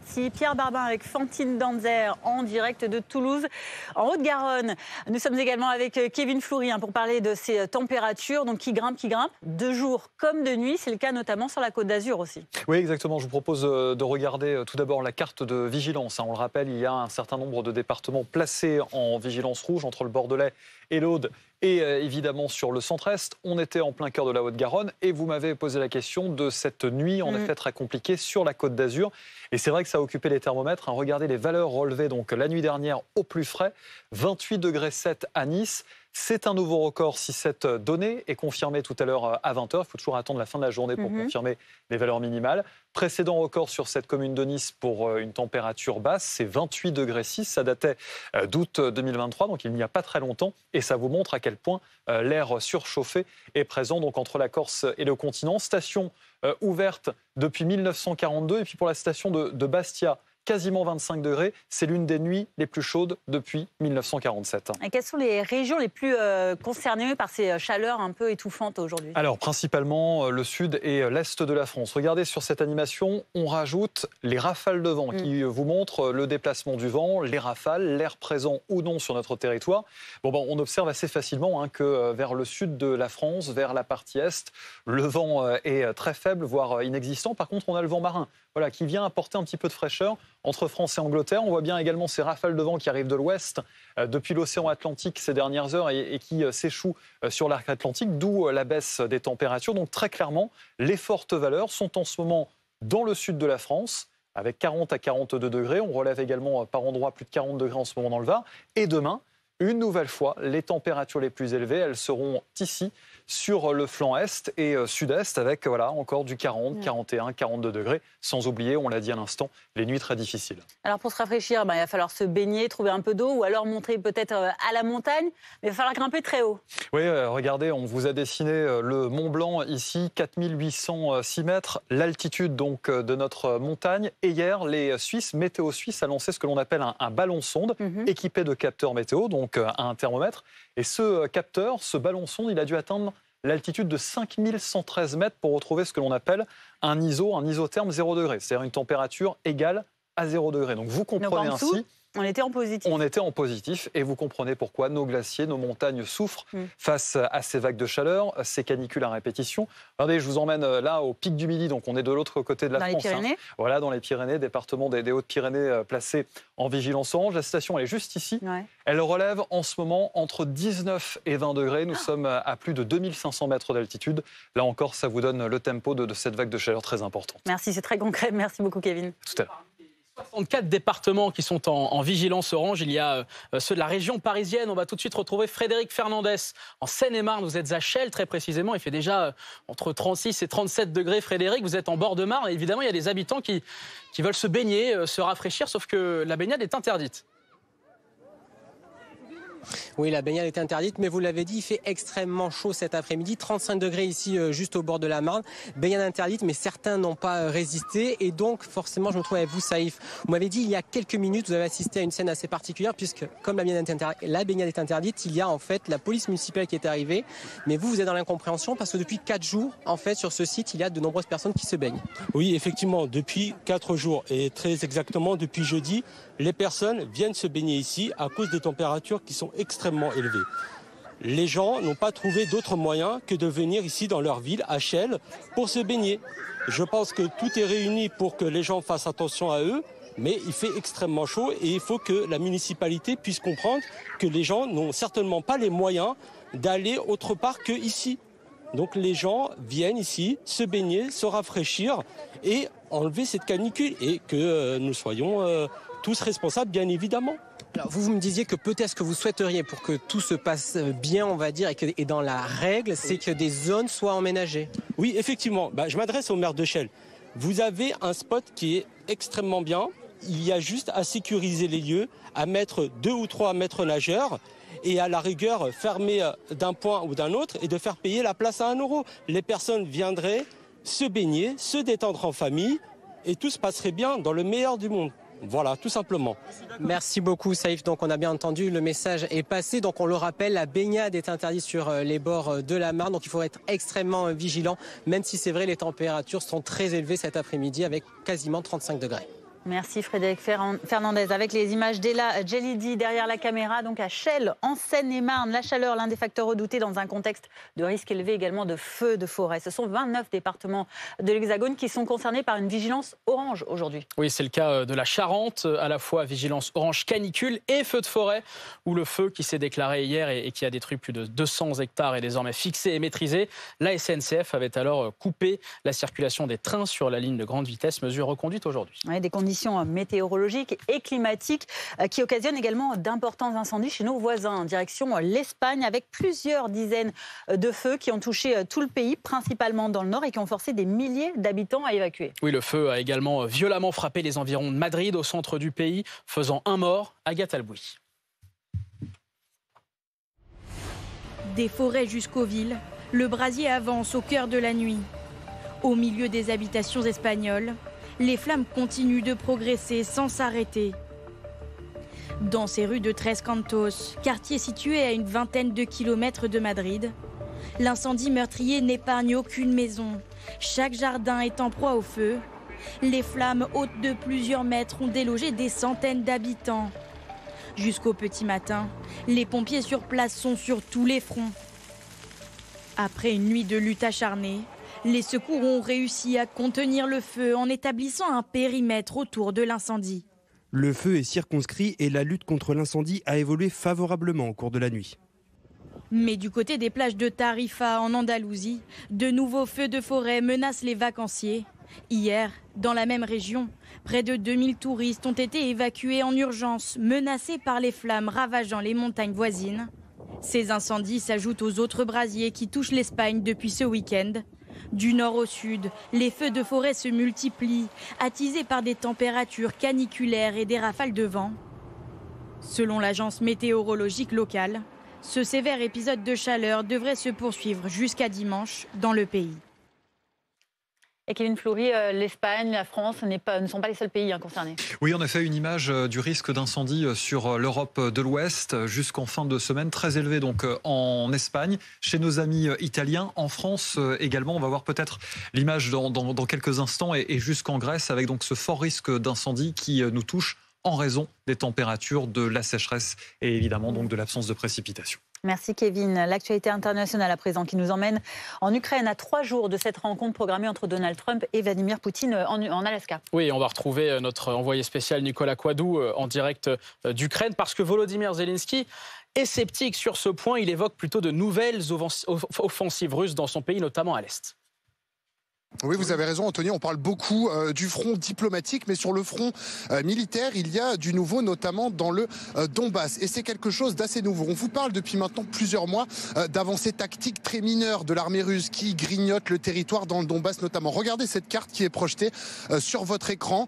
Merci Pierre Barbin avec Fantine Danzer en direct de Toulouse, en Haute-Garonne. Nous sommes également avec Kevin Fleury pour parler de ces températures qui grimpent, de jour comme de nuit. C'est le cas notamment sur la Côte d'Azur aussi. Oui, exactement. Je vous propose de regarder tout d'abord la carte de vigilance. On le rappelle, il y a un certain nombre de départements placés en vigilance rouge entre le Bordelais et l'Aude. Et évidemment sur le centre-est, on était en plein cœur de la Haute-Garonne et vous m'avez posé la question de cette nuit en effet très compliquée sur la Côte d'Azur. Et c'est vrai que ça a occupé les thermomètres. Regardez les valeurs relevées donc la nuit dernière au plus frais, 28,7 degrés à Nice. C'est un nouveau record si cette donnée est confirmée tout à l'heure à 20h. Il faut toujours attendre la fin de la journée pour confirmer les valeurs minimales. Précédent record sur cette commune de Nice pour une température basse, c'est 28,6 degrés. Ça datait d'août 2023, donc il n'y a pas très longtemps. Et ça vous montre à quel point l'air surchauffé est présent donc, entre la Corse et le continent. Station ouverte depuis 1942. Et puis pour la station de Bastia, quasiment 25 degrés. C'est l'une des nuits les plus chaudes depuis 1947. Et quelles sont les régions les plus concernées par ces chaleurs un peu étouffantes aujourd'hui? Alors, principalement le sud et l'est de la France. Regardez sur cette animation, on rajoute les rafales de vent qui vous montrent le déplacement du vent, les rafales, l'air présent ou non sur notre territoire. On observe assez facilement que vers le sud de la France, vers la partie est, le vent est très faible, voire inexistant. Par contre, on a le vent marin. Qui vient apporter un petit peu de fraîcheur entre France et Angleterre. On voit bien également ces rafales de vent qui arrivent de l'ouest depuis l'océan Atlantique ces dernières heures et qui s'échouent sur l'arc atlantique, d'où la baisse des températures. Donc très clairement, les fortes valeurs sont en ce moment dans le sud de la France, avec 40 à 42 degrés. On relève également par endroits plus de 40 degrés en ce moment dans le Var. Et demain, une nouvelle fois, les températures les plus élevées, elles seront ici, sur le flanc est et sud-est, avec encore du 40, 41, 42 degrés. Sans oublier, on l'a dit à l'instant, les nuits très difficiles. Alors pour se rafraîchir, il va falloir se baigner, trouver un peu d'eau, ou alors monter peut-être à la montagne, mais il va falloir grimper très haut. Oui, regardez, on vous a dessiné le Mont Blanc ici, 4806 mètres, l'altitude donc de notre montagne. Et hier, les Suisses, Météo Suisse, a lancé ce que l'on appelle un ballon sonde, équipé de capteurs météo, donc un thermomètre. Et ce capteur, ce ballon sonde, il a dû atteindre l'altitude de 5113 mètres pour retrouver ce que l'on appelle un isotherme 0 degré, c'est-à-dire une température égale à 0 degré. Donc vous comprenez ainsi... On était en positif. On était en positif et vous comprenez pourquoi nos glaciers, nos montagnes souffrent face à ces vagues de chaleur, ces canicules à répétition. Regardez, je vous emmène là au pic du Midi, donc on est de l'autre côté de la France. Dans les Pyrénées. Voilà, dans les Pyrénées, département des Hautes-Pyrénées placé en vigilance orange. La station, elle est juste ici. Ouais. Elle relève en ce moment entre 19 et 20 degrés. Nous sommes à plus de 2500 mètres d'altitude. Là encore, ça vous donne le tempo de cette vague de chaleur très importante. Merci, c'est très concret. Merci beaucoup, Kevin. Tout à l'heure. 64 départements qui sont en vigilance orange. Il y a ceux de la région parisienne. On va tout de suite retrouver Frédéric Fernandez en Seine-et-Marne. Vous êtes à Chelles, très précisément. Il fait déjà entre 36 et 37 degrés. Frédéric, vous êtes en bord de Marne. Évidemment, il y a des habitants qui veulent se baigner, se rafraîchir, sauf que la baignade est interdite. Oui, la baignade est interdite, mais vous l'avez dit, il fait extrêmement chaud cet après-midi. 35 degrés ici, juste au bord de la Marne. Baignade interdite, mais certains n'ont pas résisté. Et donc, forcément, je me trouve avec vous, Saïf. Vous m'avez dit, il y a quelques minutes, vous avez assisté à une scène assez particulière, puisque comme la baignade est interdite, il y a en fait la police municipale qui est arrivée. Mais vous êtes dans l'incompréhension, parce que depuis 4 jours, en fait, sur ce site, il y a de nombreuses personnes qui se baignent. Oui, effectivement, depuis 4 jours, et très exactement depuis jeudi, les personnes viennent se baigner ici à cause des températures qui sont extrêmement élevées. Les gens n'ont pas trouvé d'autre moyen que de venir ici dans leur ville, à Chelles, pour se baigner. Je pense que tout est réuni pour que les gens fassent attention à eux, mais il fait extrêmement chaud et il faut que la municipalité puisse comprendre que les gens n'ont certainement pas les moyens d'aller autre part qu'ici. Donc les gens viennent ici se baigner, se rafraîchir et enlever cette canicule et que nous soyons tous responsables, bien évidemment. Alors vous me disiez que peut-être ce que vous souhaiteriez pour que tout se passe bien, on va dire, et dans la règle, c'est que des zones soient emménagées. Oui, effectivement. Je m'adresse au maire de Chelles. Vous avez un spot qui est extrêmement bien. Il y a juste à sécuriser les lieux, à mettre 2 ou 3 maîtres nageurs et à la rigueur fermer d'un point ou d'un autre et de faire payer la place à 1 euro. Les personnes viendraient se baigner, se détendre en famille et tout se passerait bien dans le meilleur du monde. Voilà, tout simplement. Merci beaucoup, Saïf. Donc, on a bien entendu, le message est passé. Donc, on le rappelle, la baignade est interdite sur les bords de la Marne. Donc, il faut être extrêmement vigilant, même si c'est vrai, les températures sont très élevées cet après-midi avec quasiment 35 degrés. Merci Frédéric Fernandez. Avec les images d'Ella Djelidi derrière la caméra, donc à Chelles, en Seine-et-Marne. La chaleur, l'un des facteurs redoutés dans un contexte de risque élevé également de feux de forêt. Ce sont 29 départements de l'Hexagone qui sont concernés par une vigilance orange aujourd'hui. Oui, c'est le cas de la Charente, à la fois vigilance orange canicule et feu de forêt, où le feu qui s'est déclaré hier et qui a détruit plus de 200 hectares est désormais fixé et maîtrisé. La SNCF avait alors coupé la circulation des trains sur la ligne de grande vitesse, mesure reconduite aujourd'hui. Oui, des conditions météorologiques et climatiques qui occasionnent également d'importants incendies chez nos voisins, en direction l'Espagne, avec plusieurs dizaines de feux qui ont touché tout le pays, principalement dans le nord, et qui ont forcé des milliers d'habitants à évacuer. Oui, le feu a également violemment frappé les environs de Madrid, au centre du pays, faisant 1 mort. Agathe Albouy. Des forêts jusqu'aux villes, le brasier avance au cœur de la nuit. Au milieu des habitations espagnoles, les flammes continuent de progresser sans s'arrêter. Dans ces rues de Tres Cantos, quartier situé à une vingtaine de kilomètres de Madrid, l'incendie meurtrier n'épargne aucune maison. Chaque jardin est en proie au feu. Les flammes hautes de plusieurs mètres ont délogé des centaines d'habitants. Jusqu'au petit matin, les pompiers sur place sont sur tous les fronts. Après une nuit de lutte acharnée, les secours ont réussi à contenir le feu en établissant un périmètre autour de l'incendie. Le feu est circonscrit et la lutte contre l'incendie a évolué favorablement au cours de la nuit. Mais du côté des plages de Tarifa en Andalousie, de nouveaux feux de forêt menacent les vacanciers. Hier, dans la même région, près de 2000 touristes ont été évacués en urgence, menacés par les flammes ravageant les montagnes voisines. Ces incendies s'ajoutent aux autres brasiers qui touchent l'Espagne depuis ce week-end. Du nord au sud, les feux de forêt se multiplient, attisés par des températures caniculaires et des rafales de vent. Selon l'agence météorologique locale, ce sévère épisode de chaleur devrait se poursuivre jusqu'à dimanche dans le pays. Et Kevin Fleury, l'Espagne, la France ne sont pas les seuls pays concernés. Oui, en effet, une image du risque d'incendie sur l'Europe de l'Ouest jusqu'en fin de semaine, très élevé donc en Espagne, chez nos amis italiens, en France également. On va voir peut-être l'image dans quelques instants et jusqu'en Grèce avec donc ce fort risque d'incendie qui nous touche en raison des températures, de la sécheresse et évidemment donc de l'absence de précipitations. Merci Kevin. L'actualité internationale à présent qui nous emmène en Ukraine à 3 jours de cette rencontre programmée entre Donald Trump et Vladimir Poutine en Alaska. Oui, on va retrouver notre envoyé spécial Nicolas Coidou en direct d'Ukraine parce que Volodymyr Zelensky est sceptique sur ce point. Il évoque plutôt de nouvelles offensives russes dans son pays, notamment à l'Est. Oui, vous avez raison, Anthony. On parle beaucoup du front diplomatique, mais sur le front militaire, il y a du nouveau, notamment dans le Donbass. Et c'est quelque chose d'assez nouveau. On vous parle depuis maintenant plusieurs mois d'avancées tactiques très mineures de l'armée russe qui grignote le territoire dans le Donbass, notamment. Regardez cette carte qui est projetée sur votre écran.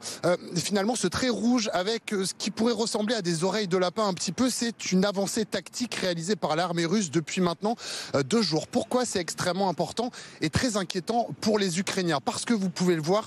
Finalement, ce trait rouge avec ce qui pourrait ressembler à des oreilles de lapin un petit peu, c'est une avancée tactique réalisée par l'armée russe depuis maintenant 2 jours. Pourquoi c'est extrêmement important et très inquiétant pour les Ukrainiens? Parce que vous pouvez le voir,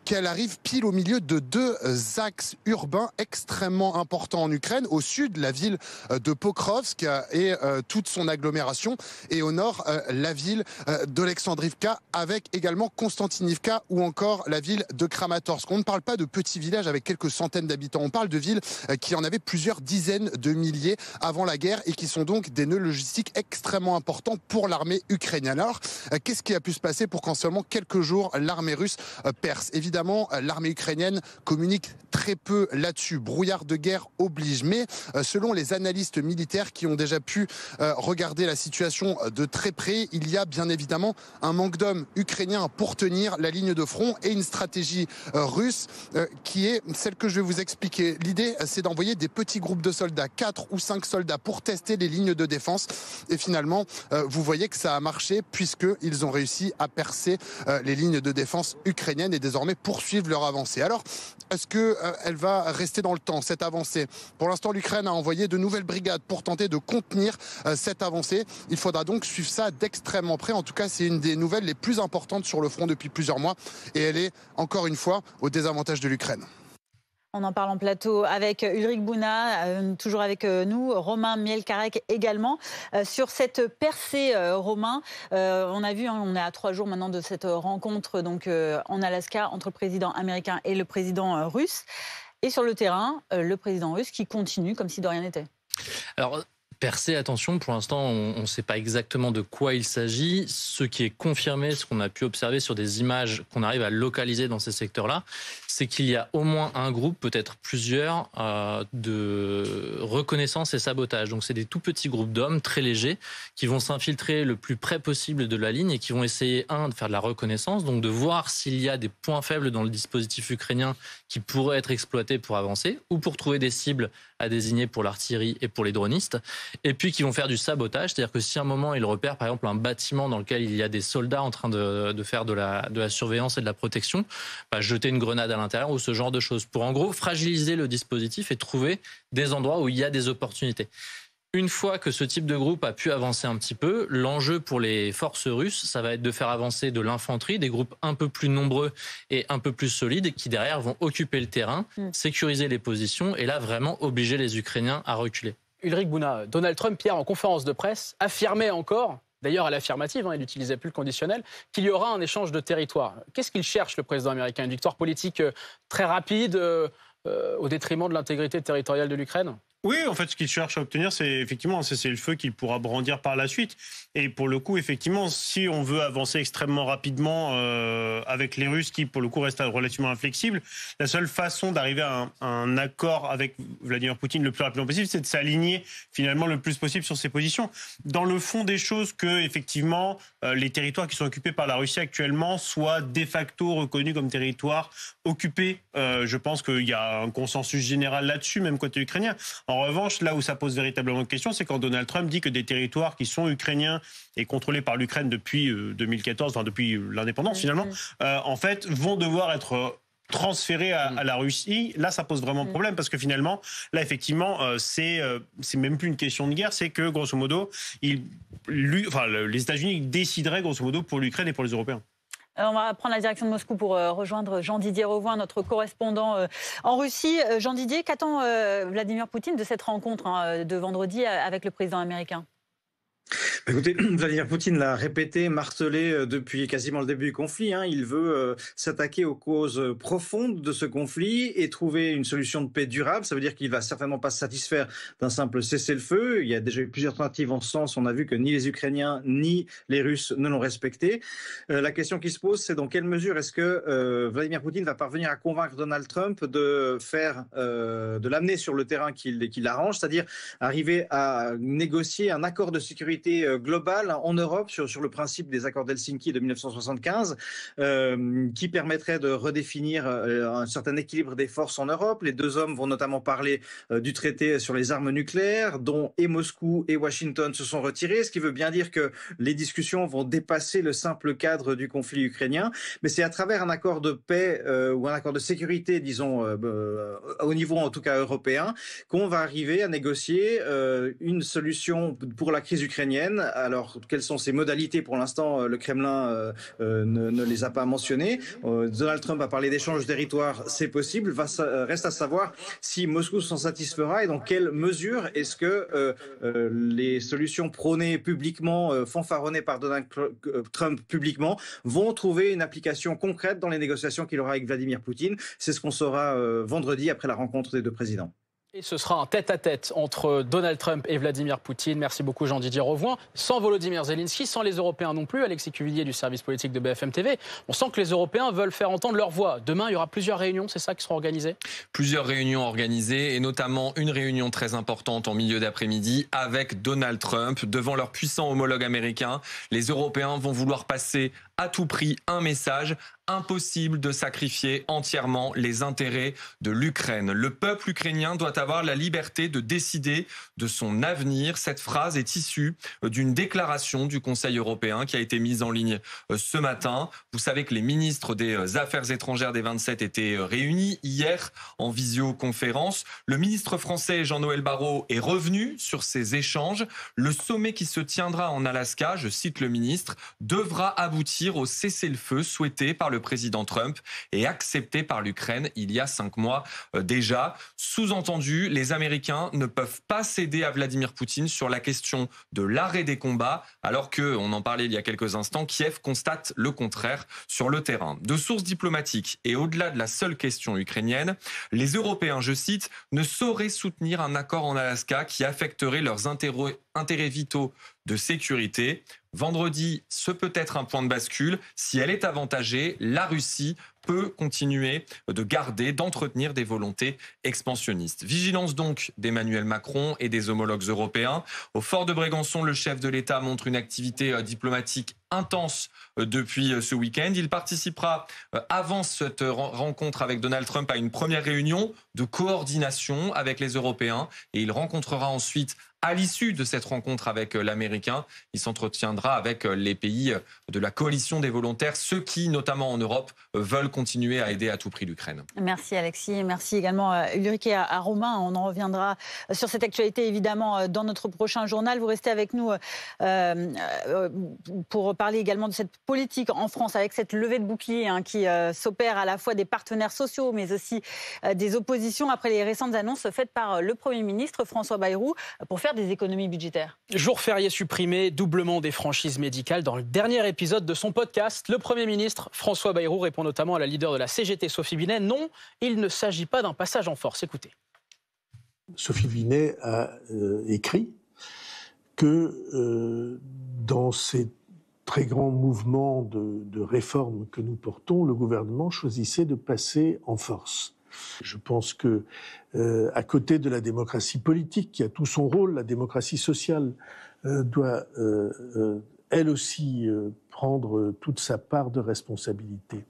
qu'elle arrive pile au milieu de 2 axes urbains extrêmement importants en Ukraine. Au sud, la ville de Pokrovsk et toute son agglomération. Et au nord, la ville d'Olexandrivka avec également Konstantinivka ou encore la ville de Kramatorsk. On ne parle pas de petits villages avec quelques centaines d'habitants. On parle de villes qui en avaient plusieurs dizaines de milliers avant la guerre et qui sont donc des nœuds logistiques extrêmement importants pour l'armée ukrainienne. Alors, qu'est-ce qui a pu se passer pour qu'en seulement quelques quelques jours, l'armée russe perce. Évidemment, l'armée ukrainienne communique très peu là-dessus. Brouillard de guerre oblige. Mais selon les analystes militaires qui ont déjà pu regarder la situation de très près, il y a bien évidemment un manque d'hommes ukrainiens pour tenir la ligne de front et une stratégie russe qui est celle que je vais vous expliquer. L'idée, c'est d'envoyer des petits groupes de soldats, 4 ou 5 soldats, pour tester les lignes de défense. Et finalement, vous voyez que ça a marché puisqu'ils ont réussi à percer les lignes de défense ukrainiennes et désormais poursuivre leur avancée. Alors, est-ce qu'elle va rester dans le temps, cette avancée? Pour l'instant, l'Ukraine a envoyé de nouvelles brigades pour tenter de contenir cette avancée. Il faudra donc suivre ça d'extrêmement près. En tout cas, c'est une des nouvelles les plus importantes sur le front depuis plusieurs mois. Et elle est, encore une fois, au désavantage de l'Ukraine. On en parle en plateau avec Ulrich Bouna, toujours avec nous, Romain Mielcarek également. Sur cette percée, Romain, on a vu, on est à 3 jours maintenant de cette rencontre donc, en Alaska entre le président américain et le président russe. Et sur le terrain, le président russe qui continue comme si de rien n'était. Alors, percée, attention, pour l'instant, on ne sait pas exactement de quoi il s'agit. Ce qui est confirmé, ce qu'on a pu observer sur des images qu'on arrive à localiser dans ces secteurs-là, c'est qu'il y a au moins un groupe, peut-être plusieurs, de reconnaissance et sabotage. Donc c'est des tout petits groupes d'hommes très légers qui vont s'infiltrer le plus près possible de la ligne et qui vont essayer, de faire de la reconnaissance, donc de voir s'il y a des points faibles dans le dispositif ukrainien qui pourraient être exploités pour avancer ou pour trouver des cibles à désigner pour l'artillerie et pour les dronistes. Et puis qui vont faire du sabotage, c'est-à-dire que si à un moment ils repèrent par exemple un bâtiment dans lequel il y a des soldats en train de faire de la surveillance et de la protection, jeter une grenade à l'intérieur ou ce genre de choses pour en gros fragiliser le dispositif et trouver des endroits où il y a des opportunités. Une fois que ce type de groupe a pu avancer un petit peu, l'enjeu pour les forces russes, ça va être de faire avancer de l'infanterie, des groupes un peu plus nombreux et un peu plus solides qui derrière vont occuper le terrain, sécuriser les positions et là vraiment obliger les Ukrainiens à reculer. Ulrich Bouna, Donald Trump, hier en conférence de presse, affirmait encore, d'ailleurs à l'affirmative, il n'utilisait plus le conditionnel, qu'il y aura un échange de territoire. Qu'est-ce qu'il cherche, le président américain? Une victoire politique très rapide au détriment de l'intégrité territoriale de l'Ukraine? Oui, en fait, ce qu'il cherche à obtenir, c'est effectivement un cessez-le-feu qu'il pourra brandir par la suite. Et pour le coup, effectivement, si on veut avancer extrêmement rapidement avec les Russes, qui pour le coup restent relativement inflexibles, la seule façon d'arriver à un accord avec Vladimir Poutine le plus rapidement possible, c'est de s'aligner finalement le plus possible sur ses positions. Dans le fond des choses, que effectivement les territoires qui sont occupés par la Russie actuellement soient de facto reconnus comme territoires occupés. Je pense qu'il y a un consensus général là-dessus, même côté ukrainien. En revanche, là où ça pose véritablement question, c'est quand Donald Trump dit que des territoires qui sont ukrainiens et contrôlés par l'Ukraine depuis 2014, enfin depuis l'indépendance finalement, en fait, vont devoir être transférés à la Russie. Là, ça pose vraiment problème parce que finalement, là, effectivement, c'est même plus une question de guerre, c'est que, grosso modo, les États-Unis décideraient, grosso modo, pour l'Ukraine et pour les Européens. On va prendre la direction de Moscou pour rejoindre Jean-Didier Rovoin, notre correspondant en Russie. Jean-Didier, qu'attend Vladimir Poutine de cette rencontre de vendredi avec le président américain ? Écoutez, Vladimir Poutine l'a répété, martelé depuis quasiment le début du conflit. Il veut s'attaquer aux causes profondes de ce conflit et trouver une solution de paix durable. Ça veut dire qu'il ne va certainement pas se satisfaire d'un simple cessez-le-feu. Il y a déjà eu plusieurs tentatives en ce sens. On a vu que ni les Ukrainiens ni les Russes ne l'ont respecté. La question qui se pose, c'est dans quelle mesure est-ce que Vladimir Poutine va parvenir à convaincre Donald Trump de l'amener sur le terrain qu'il arrange, c'est-à-dire arriver à négocier un accord de sécurité globale en Europe sur le principe des accords d'Helsinki de 1975 qui permettrait de redéfinir un certain équilibre des forces en Europe. Les deux hommes vont notamment parler du traité sur les armes nucléaires dont et Moscou et Washington se sont retirés, ce qui veut bien dire que les discussions vont dépasser le simple cadre du conflit ukrainien, mais c'est à travers un accord de paix ou un accord de sécurité, disons, au niveau en tout cas européen, qu'on va arriver à négocier une solution pour la crise ukrainienne. Alors, quelles sont ses modalités? Pour l'instant, le Kremlin ne les a pas mentionnées. Donald Trump a parlé d'échange de territoire, c'est possible. Reste à savoir si Moscou s'en satisfera et dans quelle mesure est-ce que les solutions prônées publiquement, fanfaronnées par Donald Trump publiquement, vont trouver une application concrète dans les négociations qu'il aura avec Vladimir Poutine. C'est ce qu'on saura vendredi après la rencontre des deux présidents. Et ce sera un tête-à-tête entre Donald Trump et Vladimir Poutine. Merci beaucoup Jean-Didier Rovoin. Sans Volodymyr Zelensky, sans les Européens non plus, Alexis Cuvillier du service politique de BFM TV. On sent que les Européens veulent faire entendre leur voix. Demain, il y aura plusieurs réunions, c'est ça qui seront organisées ? Plusieurs réunions organisées et notamment une réunion très importante en milieu d'après-midi avec Donald Trump. Devant leur puissant homologue américain, les Européens vont vouloir passer à tout prix un message: impossible de sacrifier entièrement les intérêts de l'Ukraine. Le peuple ukrainien doit avoir la liberté de décider de son avenir. Cette phrase est issue d'une déclaration du Conseil européen qui a été mise en ligne ce matin. Vous savez que les ministres des Affaires étrangères des 27 étaient réunis hier en visioconférence. Le ministre français Jean-Noël Barrot est revenu sur ces échanges. Le sommet qui se tiendra en Alaska, je cite le ministre, devra aboutir au cessez-le-feu souhaité par le président Trump et accepté par l'Ukraine il y a 5 mois déjà. Sous-entendu, les Américains ne peuvent pas céder à Vladimir Poutine sur la question de l'arrêt des combats, alors que, on en parlait il y a quelques instants, Kiev constate le contraire sur le terrain. De sources diplomatiques et au-delà de la seule question ukrainienne, les Européens, je cite, ne sauraient soutenir un accord en Alaska qui affecterait leurs intérêts vitaux de sécurité. Vendredi, ce peut être un point de bascule. Si elle est avantagée, la Russie peut continuer d'entretenir des volontés expansionnistes. Vigilance donc d'Emmanuel Macron et des homologues européens. Au fort de Brégançon, le chef de l'État montre une activité diplomatique intense depuis ce week-end. Il participera avant cette rencontre avec Donald Trump à une première réunion de coordination avec les Européens et il rencontrera ensuite, à l'issue de cette rencontre avec l'Américain, il s'entretiendra avec les pays de la coalition des volontaires, ceux qui, notamment en Europe, veulent continuer à aider à tout prix l'Ukraine. Merci Alexis, merci également Ulrike et à Romain. On en reviendra sur cette actualité évidemment dans notre prochain journal. Vous restez avec nous pour parler également de cette politique en France avec cette levée de bouclier qui s'opère à la fois des partenaires sociaux mais aussi des oppositions après les récentes annonces faites par le Premier ministre François Bayrou pour faire des économies budgétaires. Jour férié supprimé, doublement des franchises médicales. Dans le dernier épisode de son podcast, le Premier ministre François Bayrou répond notamment à la leader de la CGT, Sophie Binet. Non, il ne s'agit pas d'un passage en force. Écoutez. Sophie Binet a écrit que dans ces très grands mouvements de réforme que nous portons, le gouvernement choisissait de passer en force. Je pense que, à côté de la démocratie politique, qui a tout son rôle, la démocratie sociale doit, elle aussi, prendre toute sa part de responsabilité.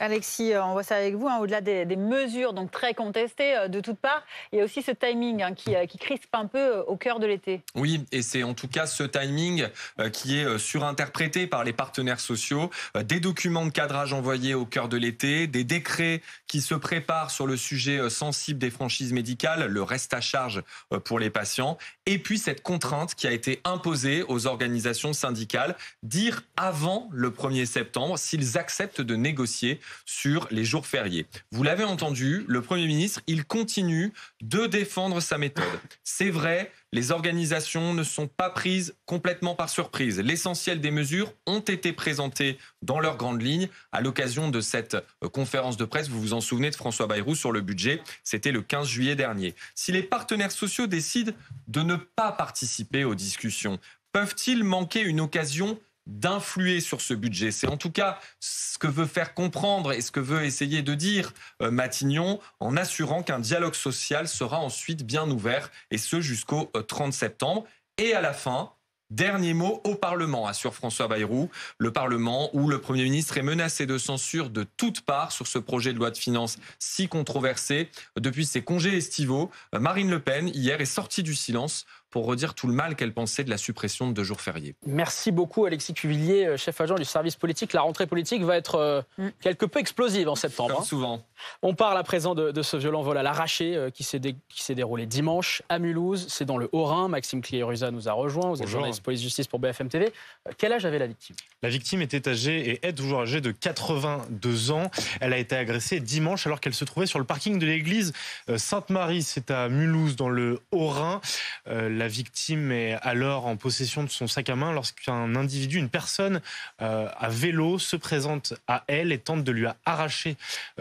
Alexis, on voit ça avec vous, au-delà des mesures donc très contestées de toutes parts, il y a aussi ce timing qui crispe un peu au cœur de l'été. Oui, et c'est en tout cas ce timing qui est surinterprété par les partenaires sociaux. Des documents de cadrage envoyés au cœur de l'été, des décrets qui se préparent sur le sujet sensible des franchises médicales, le reste à charge pour les patients, et puis cette contrainte qui a été imposée aux organisations syndicales, dire avant le 1er septembre s'ils acceptent de négocier sur les jours fériés. Vous l'avez entendu, le Premier ministre, il continue de défendre sa méthode. C'est vrai, les organisations ne sont pas prises complètement par surprise. L'essentiel des mesures ont été présentées dans leurs grandes lignes à l'occasion de cette conférence de presse. Vous vous en souvenez de François Bayrou sur le budget, c'était le 15 juillet dernier. Si les partenaires sociaux décident de ne pas participer aux discussions, peuvent-ils manquer une occasion d'influer sur ce budget? C'est en tout cas ce que veut faire comprendre et ce que veut essayer de dire Matignon, en assurant qu'un dialogue social sera ensuite bien ouvert, et ce jusqu'au 30 septembre. Et à la fin, dernier mot au Parlement, assure François Bayrou. Le Parlement où le Premier ministre est menacé de censure de toutes parts sur ce projet de loi de finances si controversé. Depuis ses congés estivaux, Marine Le Pen, hier, est sortie du silence pour redire tout le mal qu'elle pensait de la suppression de 2 jours fériés. Merci beaucoup Alexis Cuvillier, chef adjoint du service politique. La rentrée politique va être quelque peu explosive en septembre. Comme souvent. On parle à présent de ce violent vol à l'arraché qui s'est déroulé dimanche à Mulhouse. C'est dans le Haut-Rhin. Maxime Clé-Ruza nous a rejoint. Vous êtes journaliste police-justice pour BFM TV. Quel âge avait la victime? La victime était âgée et est toujours âgée de 82 ans. Elle a été agressée dimanche alors qu'elle se trouvait sur le parking de l'église Sainte-Marie. C'est à Mulhouse dans le Haut-Rhin. La La victime est alors en possession de son sac à main lorsqu'un individu, une personne à vélo se présente à elle et tente de lui arracher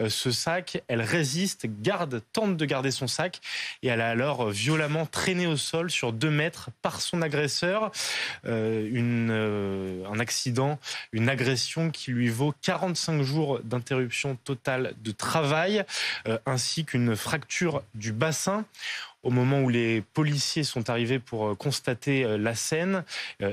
ce sac. Elle résiste, tente de garder son sac et elle a alors violemment traîné au sol sur 2 mètres par son agresseur. Un accident, une agression qui lui vaut 45 jours d'interruption totale de travail ainsi qu'une fracture du bassin. Au moment où les policiers sont arrivés pour constater la scène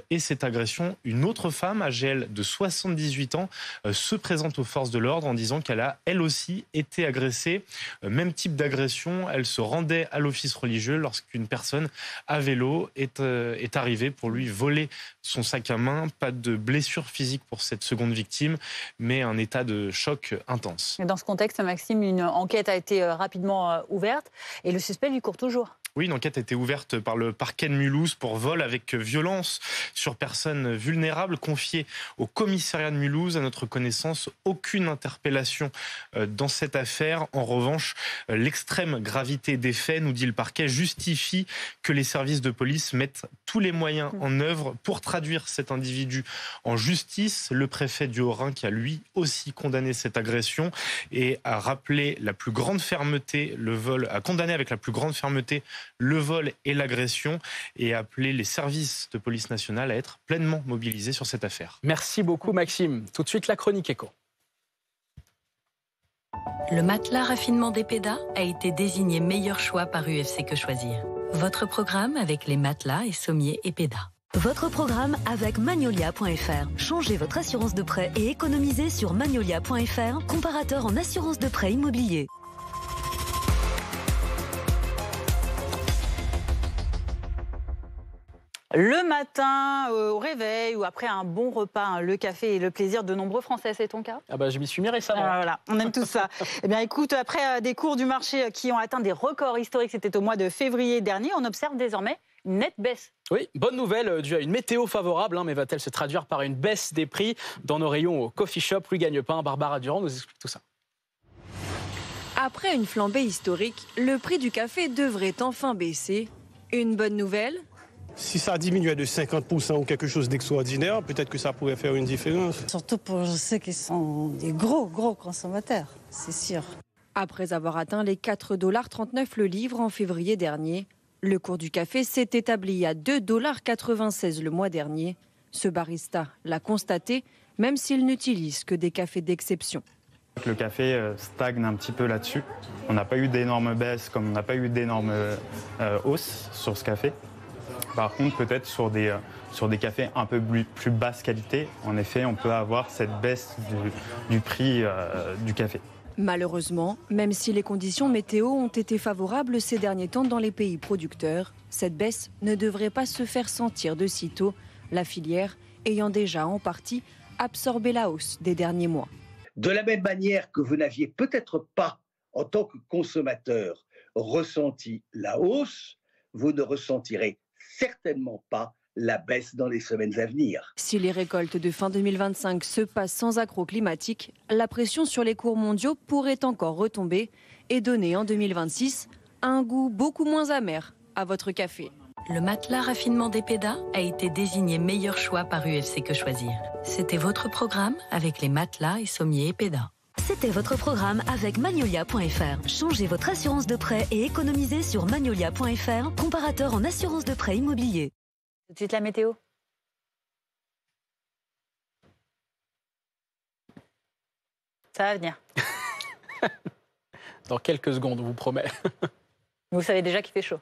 et cette agression, une autre femme, âgée elle de 78 ans, se présente aux forces de l'ordre en disant qu'elle a elle aussi été agressée. Même type d'agression, elle se rendait à l'office religieux lorsqu'une personne à vélo est arrivée pour lui voler son sac à main. Pas de blessure physique pour cette seconde victime, mais un état de choc intense. Dans ce contexte, Maxime, une enquête a été rapidement ouverte et le suspect lui court toujours. Oui, une enquête a été ouverte par le parquet de Mulhouse pour vol avec violence sur personnes vulnérables, confiée au commissariat de Mulhouse. À notre connaissance, aucune interpellation dans cette affaire. En revanche, l'extrême gravité des faits, nous dit le parquet, justifie que les services de police mettent tous les moyens en œuvre pour traduire cet individu en justice. Le préfet du Haut-Rhin, qui a lui aussi condamné cette agression et a rappelé la plus grande fermeté, a condamné avec la plus grande fermeté le vol et l'agression et a appelé les services de police nationale à être pleinement mobilisés sur cette affaire. Merci beaucoup Maxime. Tout de suite la chronique éco. Le matelas raffinement d'Epeda a été désigné meilleur choix par UFC Que Choisir. Votre programme avec les matelas et sommiers Epeda. Votre programme avec Magnolia.fr. Changez votre assurance de prêt et économisez sur Magnolia.fr, comparateur en assurance de prêt immobilier. Le matin, au réveil ou après un bon repas, le café et le plaisir de nombreux Français, c'est ton cas ? Je m'y suis mis récemment. Voilà, on aime tout ça. Eh bien écoute, après des cours du marché qui ont atteint des records historiques, c'était au mois de février dernier, on observe désormais une nette baisse. Oui, bonne nouvelle due à une météo favorable, mais va-t-elle se traduire par une baisse des prix dans nos rayons au coffee shop? Louis Gagnepin, Barbara Durand nous explique tout ça. Après une flambée historique, le prix du café devrait enfin baisser. Une bonne nouvelle ? Si ça diminuait de 50% ou quelque chose d'extraordinaire, peut-être que ça pourrait faire une différence. Surtout pour ceux qui sont des gros consommateurs, c'est sûr. Après avoir atteint les 4,39 $ le livre en février dernier, le cours du café s'est établi à 2,96 $ le mois dernier. Ce barista l'a constaté, même s'il n'utilise que des cafés d'exception. Le café stagne un petit peu là-dessus. On n'a pas eu d'énormes baisses comme on n'a pas eu d'énormes hausses sur ce café. Par contre, peut-être sur des cafés un peu plus basse qualité, en effet, on peut avoir cette baisse du prix du café. Malheureusement, même si les conditions météo ont été favorables ces derniers temps dans les pays producteurs, cette baisse ne devrait pas se faire sentir de sitôt, la filière ayant déjà en partie absorbé la hausse des derniers mois. De la même manière que vous n'aviez peut-être pas, en tant que consommateur, ressenti la hausse, vous ne ressentirez certainement pas la baisse dans les semaines à venir. Si les récoltes de fin 2025 se passent sans accroc climatique, la pression sur les cours mondiaux pourrait encore retomber et donner en 2026 un goût beaucoup moins amer à votre café. Le matelas raffinement d'Epeda a été désigné meilleur choix par UFC Que Choisir. C'était votre programme avec les matelas et sommiers Epeda. C'était votre programme avec Magnolia.fr. Changez votre assurance de prêt et économisez sur Magnolia.fr, comparateur en assurance de prêt immobilier. Tout de suite la météo. Ça va venir. Dans quelques secondes, on vous promet. Vous savez déjà qu'il fait chaud.